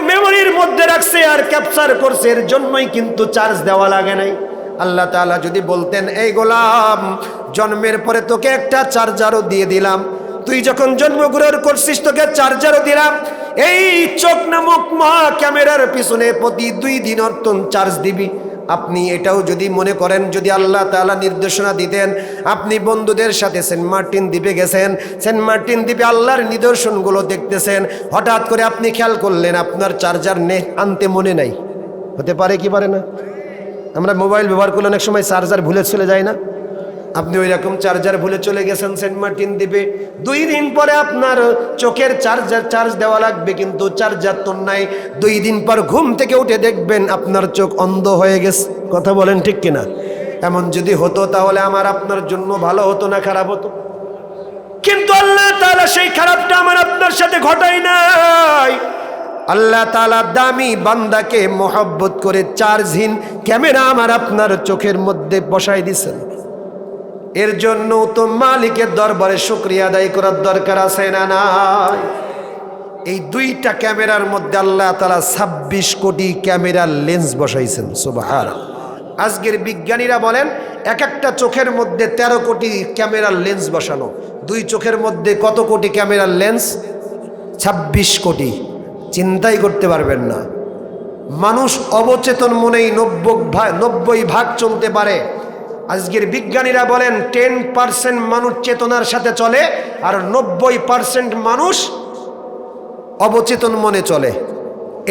মেমোরির মধ্যে রাখছে আর ক্যাপচার করছে, এর জন্যই কিন্তু চার্জ দেওয়া লাগে নাই। আল্লাহ তাআলা যদি বলতেন, এই গোলাম, জন্মের পরে তোকে একটা চার্জারও দিয়ে দিলাম, তুই যখন জন্মগ্রহণ করছিস তোকে চার্জারও দিলাম, এই চোখ নামক মহা ক্যামেরার পিছনে প্রতি 2 দিন অন্তর চার্জ দিবি। আপনি এটাও যদি মনে করেন, যদি আল্লাহ তাআলা নির্দেশনা দিতেন, আপনি বন্ধুদের সাথে সেন্ট মার্টিন দ্বীপে গেছেন, সেন্ট মার্টিন দ্বীপে আল্লাহর নিদর্শনগুলো দেখতেছেন, হঠাৎ করে আপনি খেয়াল করলেন আপনার চার্জার আনতে মনে নাই, হতে পারে কি পারে না? আমরা মোবাইল ব্যবহার করলে অনেক সময় চার্জার ভুলে চলে যায় না? আপনি ওই রকম চার্জার ভুলে চলে গেছেন সেন্ট মার্টিন দ্বীপে, 2 দিন পরে আপনার চোখের চার্জ দেওয়া লাগবে, কিন্তু চার্জার তো নাই। 2 দিন পর ঘুম থেকে উঠে দেখবেন আপনার চোখ অন্ধ হয়ে গেছে। কথা বলেন ঠিক কিনা? এমন যদি হতো তাহলে আমার আপনার জন্য ভালো হতো না খারাপ হতো? কিন্তু আল্লাহ তাআলা সেই খারাপটা আমার আপনার সাথে ঘটাই নাই। আল্লাহ তাআলা দামি বান্দাকে মোহাব্বত করে চার্জহীন ক্যামেরা আমার আপনার চোখের মধ্যে বসাই দিয়েছেন। এর জন্য তো মালিকের দরবারে শুকরিয়া আদায় করার দরকার আছে না নাই? এই দুইটা ক্যামেরার মধ্যে আল্লাহ তাআলা 26 কোটি ক্যামেরার লেন্স বসাইছেন। সুবহানাল্লাহ। আজকের বিজ্ঞানীরা বলেন এক একটা চোখের মধ্যে 13 কোটি ক্যামেরার লেন্স বসানো। দুই চোখের মধ্যে কত কোটি ক্যামেরার লেন্স? 26 কোটি। চিন্তাই করতে পারবেন না। মানুষ অবচেতন মনেই 90 ভাগ চলতে পারে। আজকের বিজ্ঞানীরা বলেন 10% মানুষ চেতনার সাথে চলে আর 90% মানুষ অবচেতন মনে চলে।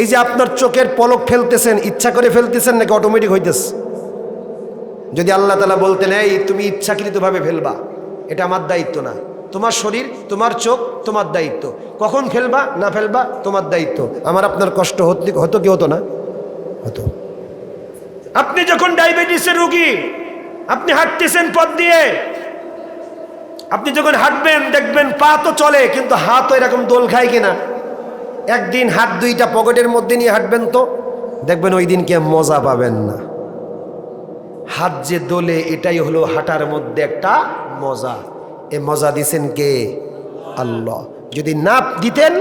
এই যে আপনার চোখের পলক ফেলতেছেন, ইচ্ছা করে ফেলতেছেন নাকি অটোমেটিক হইতেছে? যদি আল্লাহ তাআলা বলতেন এই তুমি ইচ্ছাকৃতভাবে ফেলবা, এটা আমার দায়িত্ব না। তোমার শরীর, তোমার চোখ, তোমার দায়িত্ব। কখন ফেলবা না ফেলবা তোমার দায়িত্ব। আমার আপনার কষ্ট হতো কি হতো না? হতো। আপনি যখন ডায়াবেটিসের রোগী, আপনি হাঁটতেছেন পথ দিয়ে, আপনি যখন হাঁটবেন দেখবেন পা তো চলে কিন্তু হাতও এরকম দোল খায় কিনা। একদিন হাত দুইটা পকেটের মধ্যে নিয়ে হাঁটবেন তো দেখবেন ওই দিনকে মজা পাবেন না। হাত যে দোলে এটাই হলো হাঁটার মধ্যে একটা মজা। এ মজা দিছেন কে? আল্লাহ। যদি না দিতেন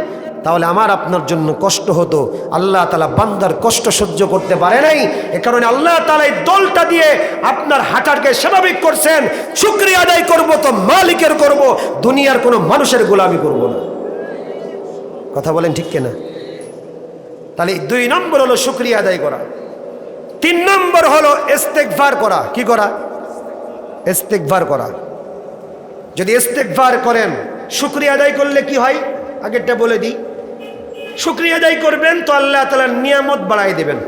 তাহলে আমার আপনার জন্য কষ্ট হতো। আল্লাহ তাআলা বান্দার কষ্ট সহ্য করতে পারে নাই, এ কারণে আল্লাহ তাআলা এই দোলটা দিয়ে আপনার হাঁটারকে স্বাভাবিক করছেন। শুকরিয়া আদায় করব তো মালিকের করব, দুনিয়ার কোনো মানুষের গোলামি করব না। কথা বলেন ঠিক কিনা? তাহলে 2 নম্বর হলো শুকরিয়া আদায় করা। 3 নম্বর হলো ইস্তেগফার করা। কি করা? ইস্তেগফার করা। যদি ইস্তেগফার করেন, শুকরিয়া আদায় করলে কি হয় আগেরটা বলে দিই। শুকরিয়া আদায় করবেন তো আল্লাহ তাআলা নিয়ামত বাড়াই দিবেন।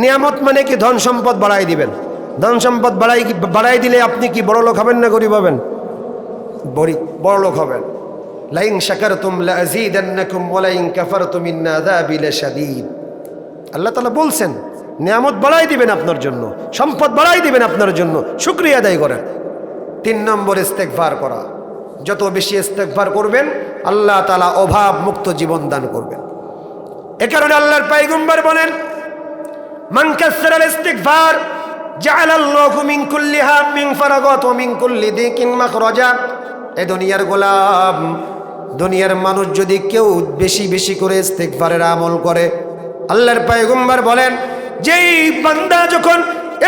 নিয়ামত মানে কি? ধন সম্পদ বাড়াই দিবেন। ধন সম্পদ বাড়াই দিলে আপনি কি বড় লোক হবেন না গরিব হবেন? বড় লোক হবেন। লাইন শাকারতুম লাযীদান্নাকুম ওয়া লাইন কাফারতুম ইন্না আযাবি লাশাদীদ। আল্লাহ তাআলা বলছেন নিয়ামত বাড়াই দিবেন আপনার জন্য, সম্পদ বাড়াই দিবেন আপনার জন্য। শুকরিয়া আদায় করেন। 3 নম্বর ইস্তেগফার করা। যত বেশি ইস্তেগফার করবেন আল্লাহ তাআলা অভাব মুক্ত জীবন দান করবেন। এ কারণে আল্লাহর পয়গম্বর বলেন মান কাসসারাল ইস্তিগফার জাআলাল্লাহু মিন কুল্লি হাম্মিন ফারাগাত ওয়া মিন কুল্লি দিকিন মাখরাজা। এই দুনিয়ার গোলাম, দুনিয়ার মানুষ যদি কেউ বেশি বেশি করে ইস্তিগফারের আমল করে, আল্লাহর পয়গম্বর বলেন যেই বান্দা যখন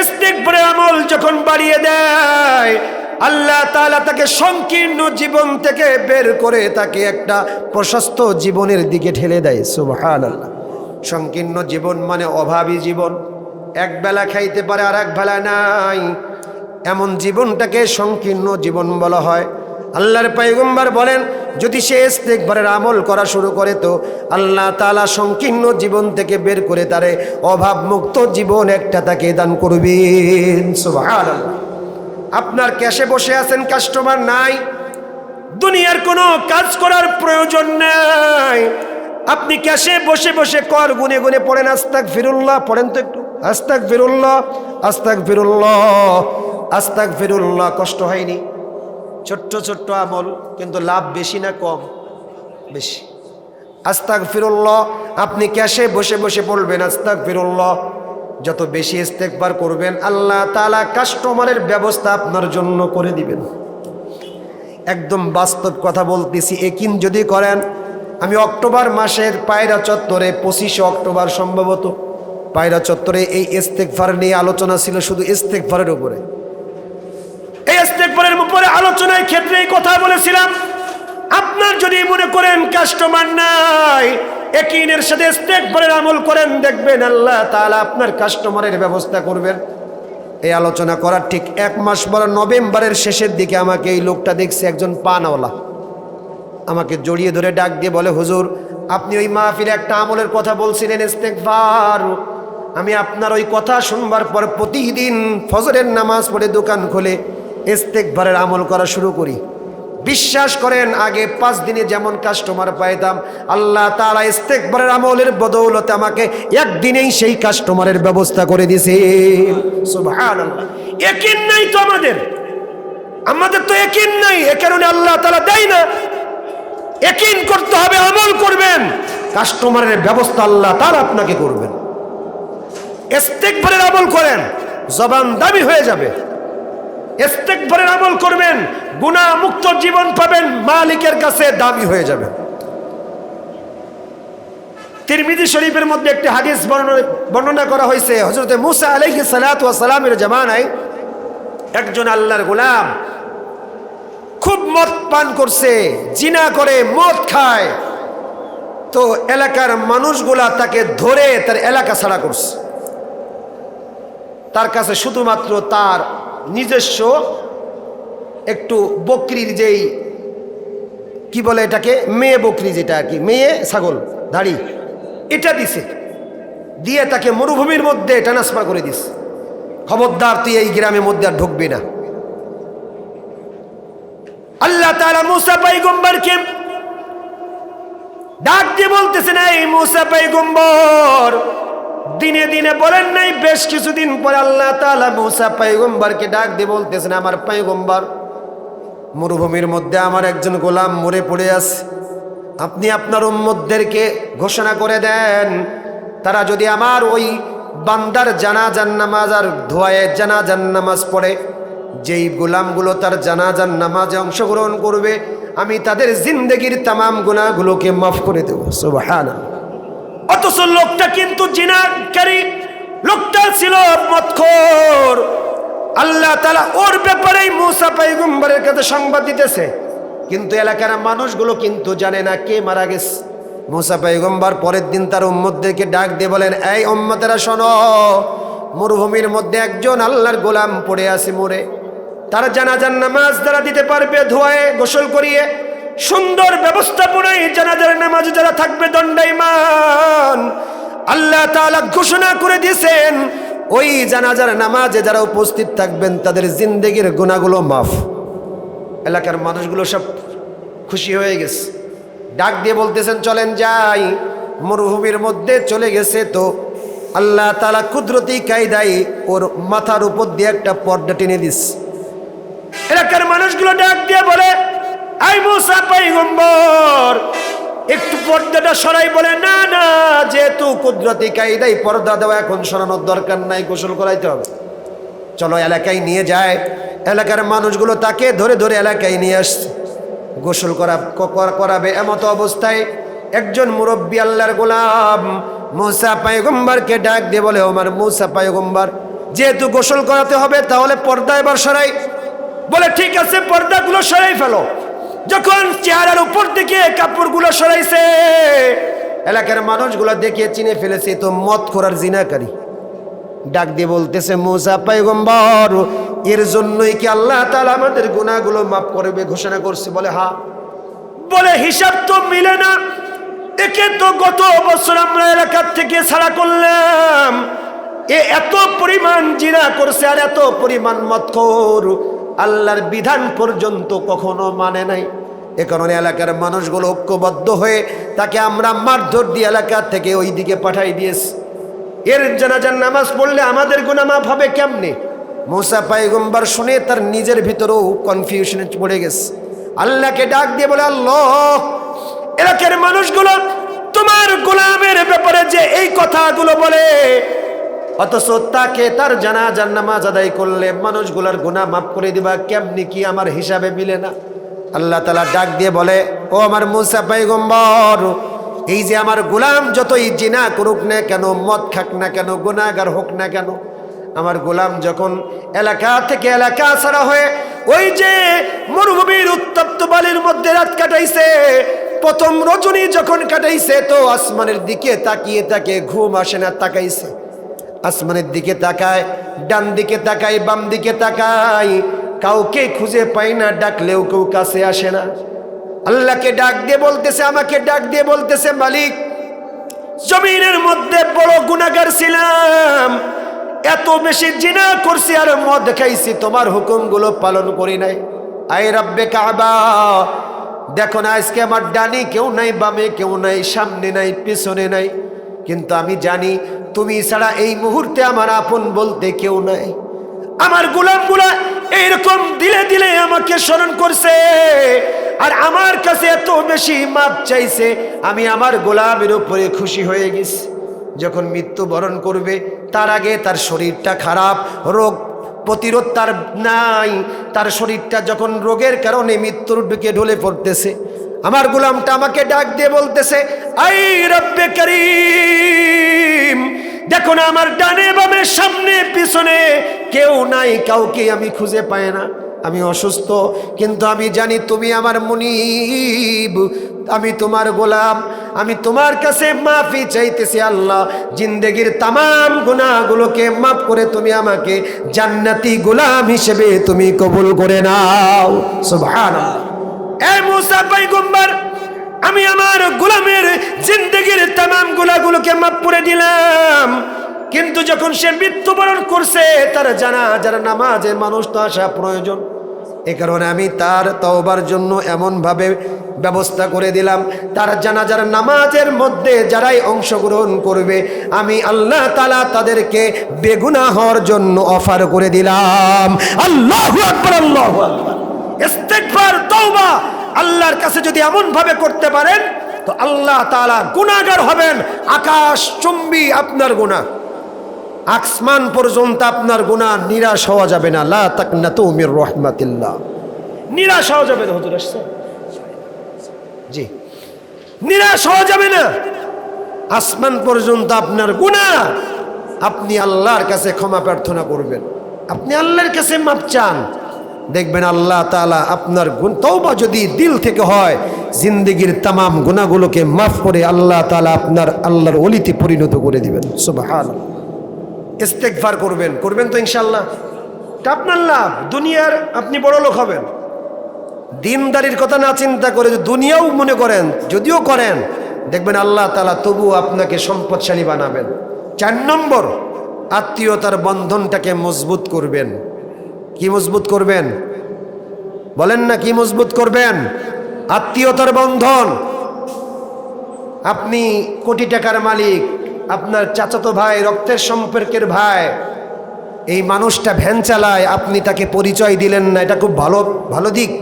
ইস্তিগফারের আমল যখন বাড়িয়ে দেয় আল্লাহ তাআলা তাকে সংকীর্ণ জীবন থেকে বের করে তাকে একটা প্রশস্ত জীবনের দিকে ঠেলে দেয়। সুবহানাল্লাহ। সংকীর্ণ জীবন মানে অভাবী জীবন, এক বেলা খাইতে পারে আর এক বেলা নাই, এমন জীবনটাকে সংকীর্ণ জীবন বলা হয়। আল্লাহর পয়গম্বর বলেন যদি সে ইস্তেগফারের আমল করা শুরু করে তো আল্লাহ তাআলা সংকীর্ণ জীবন থেকে বের করে তারে অভাব মুক্ত জীবন একটা তাকে দান করবেন। সুবহানাল্লাহ। আপনার ক্যাশে বসে আছেন, কাস্টমার নাই, দুনিয়ার কোনো কাজ করার প্রয়োজন নাই, আপনি ক্যাশে বসে বসে কর গুনে গুনে পড়েন আস্তাগফিরুল্লাহ। পড়েন তো একটু আস্তাগফিরুল্লাহ, আস্তাগফিরুল্লাহ, আস্তাগফিরুল্লাহ। কষ্ট হয়নি? ছোট্ট ছোট্ট আমল কিন্তু লাভ বেশি না কম? বেশি। আস্তাগফিরুল্লাহ আপনি ক্যাশে বসে বসে পড়বেন আস্তাগফিরুল্লাহ। যত বেশি ইস্তেগফার করবেন আল্লাহ তাআলা কাস্টমারের ব্যবস্থা আপনার জন্য করে দিবেন। একদম বাস্তব কথা বলতেছি। একিন যদি করেন, আমি অক্টোবর মাসের পায়রা চত্বরে 25 অক্টোবর সম্ভবত পায়রা চত্বরে এই ইস্তেগফার নিয়ে আলোচনা ছিল, শুধু ইস্তেগফারের উপরে। এই ইস্তেগফারের উপরে আলোচনার ক্ষেত্রে এই কথা বলেছিলাম, আপনার যদি মনে করেন কাস্টমার নাই, ইয়াকিনের সাথে ইস্তেগফারের আমল করেন, দেখবেন আল্লাহ তাআলা আপনার কাস্টমারের ব্যবস্থা করবেন। এই আলোচনা করার ঠিক 1 মাস পর নভেম্বরের শেষের দিকে আমাকে এই লোকটা দেখছে, একজন পানওয়ালা, আমাকে জড়িয়ে ধরে ডাক দিয়ে বলে হুজুর আপনি ওই মাহফিলে একটা আমলের কথা বলছিলেন ইস্তেগফার, আমি আপনার ওই কথা শুনবার পর প্রতিদিন ফজরের নামাজ পড়ে দোকান খুলে ইস্তেগফারের আমল করা শুরু করি। বিশ্বাস করেন আগে 5 দিনে যেমন কাস্টমার পাইতাম, আল্লাহ তাআলা ইস্তেগফারের আমলের বদৌলতে আমাকে একদিনেই সেই কাস্টমারের ব্যবস্থা করে দিয়েছে। সুবহানাল্লাহ। ইয়াকিন নাই তো আমাদের তো ইয়াকিন নাই, এ কারণে আল্লাহ তাআলা দেয় না। ইয়াকিন করতে হবে, আমল করবেন, কাস্টমারের ব্যবস্থা আল্লাহ তাআলা আপনাকে করবেন। ইস্তেগফারের আমল করেন, জবান দামি হয়ে যাবে। ইস্তেগফারের আমল করবেন, গুনাহ মুক্ত জীবন পাবেন, মালিকের কাছে দামি হয়ে যাবে। তিরমিজি শরীফের মধ্যে একটি হাদিস বর্ণনা করা হয়েছে, হযরত মুসা আলাইহিস সালাতু ওয়াস সালামের জামানায় একজন আল্লাহর গোলাম খুব মদ পান করছে, জিনা করে, মদ খায়। তো এলাকার মানুষগুলা তাকে ধরে তার এলাকা ছাড়া করছে। তার কাছে শুধুমাত্র তার নিজস্ব একটু বকরির যেই কি বলে এটাকে, মেয়ে বকরি, যেটা আর কি মেয়ে ছাগল দাড়ি, এটা দিছে, দিয়ে তাকে মরুভূমির মধ্যে ট্রান্সফার করে দিস, খবরদার তুই এই গ্রামের মধ্যে আর ঢুকবি না। আল্লাহ তাআলা মুসা পয়গম্বরকে ডাক দিয়ে বলতেছেন, এই মুসা পয়গম্বর, দিনে দিনে বলেন নাই, বেশ কিছুদিন পর আল্লাহ তাআলা মুসা পয়গম্বরকে ডাক দিয়ে বলতেছেন, আমার পয়গম্বর, মরুভূমির মধ্যে আমার একজন গোলাম মরে পড়ে আছে, আপনি আপনার উম্মতদেরকে ঘোষণা করে দেন, তারা যদি আমার ওই বান্দার জানাজার নামাজ আর ধোয়ায়ে জানাজার নামাজ পড়ে, যেই গোলামগুলো তার জানাজার নামাজে অংশগ্রহণ করবে, আমি তাদের জিন্দেগির তামাম গুনাহগুলোকে মাফ করে দেব। সুবহানাল্লাহ। অথচ লোকটা কিন্তু জিনাকারী, লোকটা ছিল মদখোর। আল্লাহ তাআলা ওর ব্যাপারেই মুসা পয়গম্বরের কাছে সংবাদ দিতেছে, কিন্তু এলাকার মানুষগুলো কিন্তু জানে না কে মারা গেছে। মুসা পয়গম্বর পরের দিন তার উম্মতদেরকে ডাক দিয়ে বলেন, এই উম্মতেরা শোনো, মরুভূমির মধ্যে একজন আল্লাহর গোলাম পড়ে আছে মরে, তার জানাজার নামাজ যারা দিতে পারবে, ধোয়ায়ে গোসল করিয়ে সুন্দর ব্যবস্থাপনায় জানাজার নামাজ যারা থাকবে দণ্ডায়মান, আল্লাহ তাআলা ঘোষণা করে দিয়েছেন ওই জানাজার নামাজে যারা উপস্থিত থাকবেন তাদের জিন্দেগির গুনাহগুলো মাফ। এলাকার মানুষগুলো সব খুশি হয়ে গেছে, ডাক দিয়ে বলতেছেন, চলেন যাই। মরুভূমির মধ্যে চলে গেছে, তো আল্লাহ তাআলা কুদরতি কায়দায় ওর মাথার উপর দিয়ে একটা পর্দা টেনে দিস। এলাকার মানুষগুলো ডাক দিয়ে বলে, আই মুসা পয়গম্বর, একটু পর্দাটা সরাই। বলে, না না, যেহেতু কুদরতি কায়দায় পর্দা দেওয়া, এখন সরানোর দরকার নাই, গোসল করাইতে হবে, চলো এলাকায় নিয়ে যায়। এলাকার মানুষগুলো তাকে ধরে ধরে এলাকায় নিয়ে আসছে, গোসল করাবে। এমত অবস্থায় একজন মুরব্বী আল্লাহর গোলাম মুসা পয়গম্বরকে ডাক দিয়ে বলে, ওমর মুসা পয়গম্বর, যেহেতু গোসল করাতে হবে তাহলে পর্দা এবার সরাই। বলে, ঠিক আছে, পর্দাগুলো সরাই ফেলো। যখন চেহারার উপর দিকে কাপড়গুলো সরাইছে, এলাকার মানুষগুলো দেখে চিনে ফেলেছে তো মদ খোরার জিনাকারী। ডাক দিয়ে বলতেছে, মুসা পয়গম্বর, এর জন্যই কি আল্লাহ তাআলা আমাদের গুনাহগুলো মাফ করবে ঘোষণা করছে? বলে, হ্যাঁ। বলে, হিসাব তো মিলে না, একে তো গত বছর আমরা এলাকার থেকে ছাড়া করলাম, এ এত পরিমাণ জিনা করছে আর এত পরিমাণ মদখোর, আল্লাহর বিধান পর্যন্ত কখনো মানে নাই। এ কারণে এলাকার মানুষগুলো ঐক্যবদ্ধ হয়ে তাকে আমরা মারধর দিয়ে এলাকা থেকে ওই দিকে পাঠাই দিয়েছি। এর জানাজার নামাজ পড়লে আমাদের গুনাহ মাফ হবে কেমনে? মুসা পয়গম্বর শুনে তার নিজের ভিতরেও কনফিউশনে পড়ে গেছে। আল্লাহকে ডাক দিয়ে বলে, আল্লাহ, এলাকার মানুষগুলো তোমার গোলামের ব্যাপারে যে এই কথাগুলো বলে, অথচ তাকে তার জানাজার নামাজ আদায় করলে মানুষগুলোর গুনাহ মাফ করে দিবা, কেমনি কি আমার হিসাবে মিলে না। আল্লাহ তাআলা ডাক দিয়ে বলে, ও আমার মুসা পয়গম্বর, এই যে আমার গোলাম যতই জিনা করুক না কেন, মদ খাক না কেন, গুনাহগার হোক না কেন, আমার গোলাম যখন এলাকা থেকে এলাকা ছাড়া হয়ে ওই যে মরুভূমির উত্তপ্ত বালির মধ্যে রাত কাটাইছে, প্রথম রজনী যখন কাটাইছে, তো আসমানের দিকে তাকিয়ে তাকে ঘুম আসে না, তাকাইছে আসমানের দিকে, তাকায় ডান দিকে, তাকায় বাম দিকে, তাকায় কাউকে খুঁজে পাই না, ডাকলেও কেউ কাছে আসে না। আল্লাহকে ডাক দিয়ে বলতেছে, আমাকে ডাক দিয়ে বলতেছে, মালিক, জমিনের মধ্যে বড় গুনাহগার ছিলাম, এত বেশি জিনা করছি আর মদ খাইছি, তোমার হুকুমগুলো পালন করি নাই, আই রব্বে কাবা, দেখো না আজকে আমার ডানে কেউ নাই, বামে কেউ নাই, সামনে নাই, পিছনে নাই, কিন্তু আমি জানি তুমি ছাড়া এই মুহূর্তে আমার আপন বলতে কেউ নাই। আমার গোলামগুলা এইরকম দিলে দিলে আমাকে স্মরণ করছে, আর আমার কাছে এত বেশি মাপ চাইছে, আমি আমার গোলামের উপরে খুশি হয়ে গেছি। যখন মৃত্যুবরণ করবে তার আগে তার শরীরটা খারাপ, রোগ প্রতিরোধ তার নাই, তার শরীরটা যখন রোগের কারণে মৃত্যুর দিকে ঢলে পড়তেছে, আমার গোলামটা আমাকে ডাক দিয়ে বলতেছে, আই রব্বে করিম, দেখো না আমার ডানে বামে সামনে পিছনে কেউ নাই, কাউকে আমি খুঁজে পাই না, আমি অসুস্থ, কিন্তু আমি জানি তুমি আমার মুনিব, আমি তোমার গোলাম, আমি তোমার কাছে মাফি চাইতেছি। আল্লাহ, জিন্দেগির তামাম গুনাহগুলোকে মাফ করে তুমি আমাকে জান্নাতি গোলাম হিসেবে তুমি কবুল করে নাও। সুবহানাল্লাহ। এই মুসা পয়গম্বর, আমি আমার গোলামের জিন্দেগির তামাম গুনাহগুলোকে মাফ করে দিলাম, কিন্তু যখন সে মৃত্যুবরণ করছে তার জানাজার নামাজে মানুষ তো আসা প্রয়োজন, এ কারণে আমি তার তওবার জন্য এমনভাবে ব্যবস্থা করে দিলাম, তার জানাজার নামাজের মধ্যে যারাই অংশগ্রহণ করবে আমি আল্লাহ তাআলা তাদেরকে বেগুনাহ হওয়ার জন্য অফার করে দিলাম। আল্লাহু আকবার, আল্লাহু আকবার। ইস্তিগফার, তওবা আল্লাহর কাছে যদি এমনভাবে করতে পারেন তো আল্লাহ তাআলা গুনাহগার হবেন, আকাশ চুম্বি আপনার গুনাহ, আসমান পর্যন্ত আপনার গুনাহ, নিরাশ হওয়া যাবে না। লা তাকনাতু মির রাহমাতিল্লাহ, নিরাশ হওয়া যাবে না। হুজুর আসছে জি, নিরাশ হওয়া যাবে না। আসমান পর্যন্ত আপনার গুনাহ, আপনি আল্লাহর কাছে ক্ষমা প্রার্থনা করবেন, আপনি আল্লাহর কাছে মাপ চান, দেখবেন আল্লাহ তাআলা আপনার তওবা যদি দিল থেকে হয়, জিন্দেগির তামাম গুনাহগুলোকে মাফ করে আল্লাহ তাআলা আপনার আল্লাহর ওলিতে পরিণত করে দিবেন। সুবহানাল্লাহ। ইস্তেগফার করবেন, করবেন তো ইনশাআল্লাহ, এটা আপনার লাভ, দুনিয়ার আপনি বড় লোক হবেন। দিনদারির কথা না চিন্তা করে দুনিয়াও মনে করেন, যদিও করেন, দেখবেন আল্লাহ তাআলা তবুও আপনাকে সম্পদশালী বানাবেন। 4 নম্বর, আত্মীয়তার বন্ধনটাকে মজবুত করবেন। কি মজবুত করবেন বলেন না, কি মজবুত করবেন? আত্মীয়তার বন্ধন। আপনি কোটি টাকার মালিক, আপনার চাচাতো ভাই, রক্তের সম্পর্কের ভাই, এই মানুষটা ভ্যান চালায়, আপনি তাকে পরিচয় দিলেন না, এটা খুব ভালো দিক?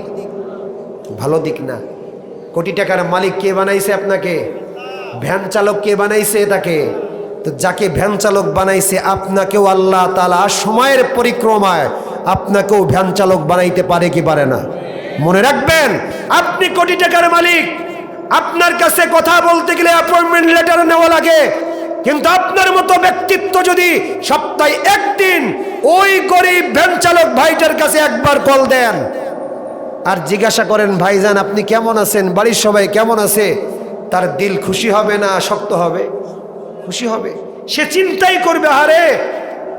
ভালো দিক না। কোটি টাকার মালিক কে বানাইছে আপনাকে? ভ্যান চালক কে বানাইছে তাকে? তো যাকে ভ্যান চালক বানাইছে আপনাকেও আল্লাহ তাআলা সময়ের পরিক্রমায় আপনাকেও ভ্যান চালক বানাইতে পারে কি পারে না? মনে রাখবেন, আপনি কোটি টাকার মালিক, আপনার কাছে কথা বলতে গেলে অ্যাপয়েন্টমেন্ট লেটার নেওয়া লাগে, কিন্তু আপনার মতো ব্যক্তিত্ব যদি সপ্তাহে একদিন ওই গরিব ভ্যান চালক ভাইটার কাছে একবার কল দেন আর জিজ্ঞাসা করেন, ভাইজান আপনি কেমন আছেন, বাড়ির সবাই কেমন আছে, তার দিল খুশি হবে না শক্ত হবে? খুশি হবে। সে চিন্তাই করবে, আরে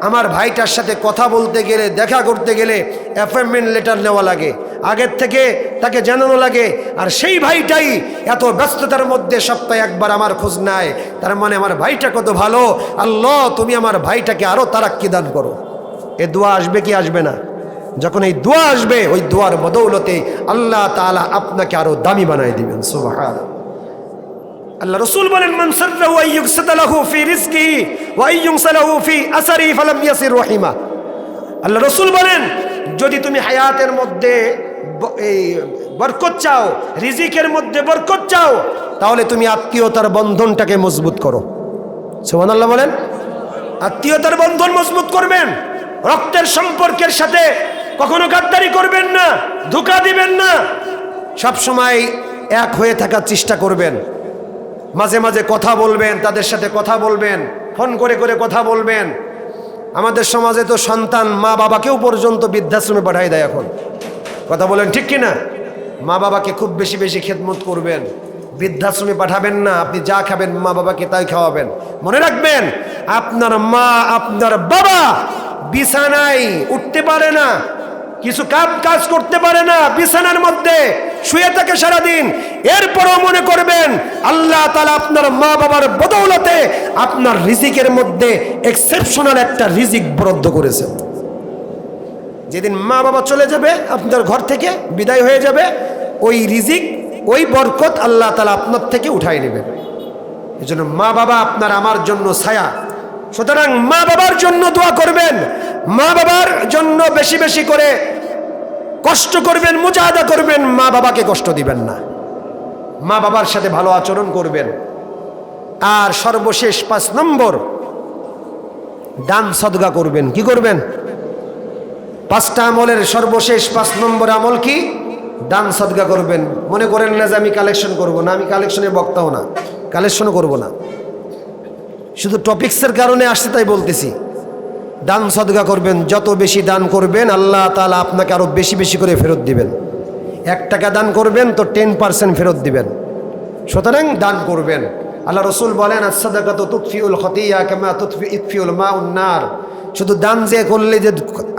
আমার ভাইটার সাথে কথা বলতে গেলে, দেখা করতে গেলে অ্যাপয়েন্টমেন্ট লেটার নেওয়া লাগে, আগের থেকে তাকে জানানো লাগে, আর সেই ভাইটাই এত ব্যস্ততার মধ্যে সপ্তাহে একবার আমার খোঁজ নেয়, তার মানে আমার ভাইটা কত ভালো। আল্লাহ, তুমি আমার ভাইটাকে আরো তারাক্কি দান করো। এ দোয়া আসবে কি আসবে না? যখন এই দোয়া আসবে, ওই দোয়ার বদৌলতে আল্লাহ তাআলা আপনাকে আরো দামি বানাই দিবেন। সুবহানাল্লাহ। আল্লাহ রাসূল বলেন, মান সাররাহু আইয়ুকসাদা লাহু ফি রিজকিহি ওয়া আইয়ুনসালাহু ফি আসরিহি ফালাম ইয়াসির রহিমা। আল্লাহ রাসূল বলেন, যদি তুমি হায়াতের মধ্যে এই বরকত চাও, রিজিকের মধ্যে বরকত চাও, তাহলে তুমি আত্মীয়তার বন্ধনটাকে মজবুত করো। সুবহানাল্লাহ বলেন। আত্মীয়তার বন্ধন মজবুত করবেন, রক্তের সম্পর্কের সাথে কখনো গাদ্দারি করবেন না, ধোঁকা দিবেন না, সব সময় এক হয়ে থাকার চেষ্টা করবেন। মাঝে মাঝে কথা বলবেন, তাদের সাথে কথা বলবেন, ফোন করে করে কথা বলবেন। আমাদের সমাজে তো সন্তান মা বাবাকেও পর্যন্ত বৃদ্ধাশ্রমে পাঠাই দেয় এখন, কথা বলেন ঠিক কিনা? মা বাবাকে খুব বেশি বেশি খেদমত করবেন, বৃদ্ধাশ্রমে পাঠাবেন না। আপনি যা খাবেন মা বাবাকে তাই খাওয়াবেন। মনে রাখবেন, আপনার মা আপনার বাবা বিছানায় উঠতে পারে না, কিছু কাজ করতে পারে না, বিছানার মধ্যে শুয়ে থাকে সারাদিন, এরপরও মনে করবেন আল্লাহ তাআলা আপনার মা বাবার বদৌলতে আপনার রিজিকের মধ্যে এক্সেপশনাল একটা রিজিক বরাদ্দ করেছেন। যেদিন মা বাবা চলে যাবে আপনার ঘর থেকে, বিদায় হয়ে যাবে, ওই রিজিক, ওই বরকত আল্লাহ তাআলা আপনার থেকে উঠাই নেবেন। এই জন্য মা বাবা আপনার আমার জন্য ছায়া। সুতরাং মা বাবার জন্য দোয়া করবেন, মা বাবার জন্য বেশি বেশি করে কষ্ট করবেন, মুজাহাদা করবেন, মা বাবাকে কষ্ট দিবেন না, মা বাবার সাথে ভালো আচরণ করবেন। আর সর্বশেষ 5 নম্বর, দান সদকা করবেন। কি করবেন? 5টা আমলের সর্বশেষ 5 নম্বর আমল কি? দান সদকা করবেন। মনে করেন না যে আমি কালেকশন করব না, আমি কালেকশনের বক্তাও না, কালেকশনও করব না, শুধু টপিক্সের কারণে আসছে তাই বলতেছি। দান সদকা করবেন, যত বেশি দান করবেন আল্লাহ তাআলা আপনাকে আরো বেশি বেশি করে ফেরত দিবেন। 1 টাকা দান করবেন তো 10% ফেরত দিবেন। সুতরাং দান করবেন। আল্লাহ রসুল বলেন, আস-সাদাকাতু তুতফিউল খতিয়া কামা ইতফিউল মাউন নার। শুধু দান যে করলে যে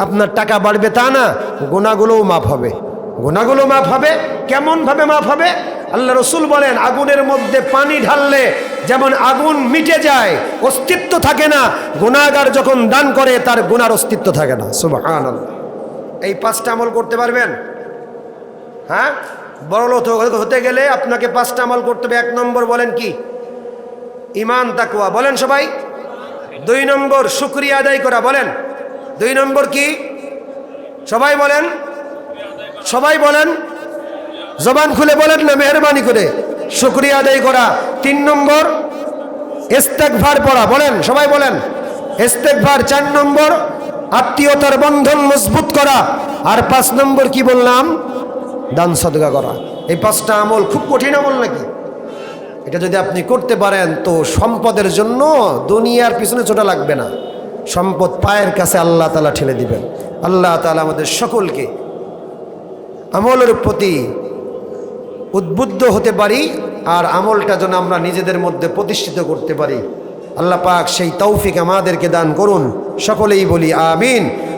আপনার টাকা বাড়বে তা না, গুনাহগুলোও মাফ হবে, গুনাহগুলো মাফ হবে। কেমন ভাবে মাফ হবে? আল্লাহ রসুল বলেন, আগুনের মধ্যে পানি ঢাললে যেমন আগুন মিটে যায়, অস্তিত্ব থাকে না, গুনাহগার যখন দান করে তার গুনার অস্তিত্ব থাকে না। সুবহানাল্লাহ। এই 5টা আমল করতে পারবেন? হ্যাঁ, বড়লোক হতে গেলে আপনাকে 5টা আমল করতে হবে। 1 নম্বর বলেন কি? ঈমান তাকওয়া। বলেন সবাই। 2 নম্বর শুকরিয়া আদায় করা। বলেন 2 নম্বর কি? সবাই বলেন, সবাই বলেন, জবান খুলে বলেন না মেহরবানি করে। শুকরিয়া আদায় করা। 3 নম্বর ইস্তেগফার পড়া। বলেন সবাই বলেন ইস্তেগফার। 4 নম্বর আত্মীয়তার বন্ধন মজবুত করা। আর 5 নম্বর কি বললাম? দান সদকা করা। এই 5টা আমল খুব কঠিন আমল নাকি? এটা যদি আপনি করতে পারেন তো সম্পদের জন্য দুনিয়ার পিছনে ছোটা লাগবে না, সম্পদ পায়ের কাছে আল্লাহ তাআলা ঠেলে দিবেন। আল্লাহ তাআলা আমাদের সকলকে আমলের প্রতি উদ্বুদ্ধ হতে পারি, আর আমলটা যেন আমরা নিজেদের মধ্যে প্রতিষ্ঠিত করতে পারি। আল্লাহ পাক সেই তৌফিক আমাদেরকে দান করুন। সকলেই বলি আমিন।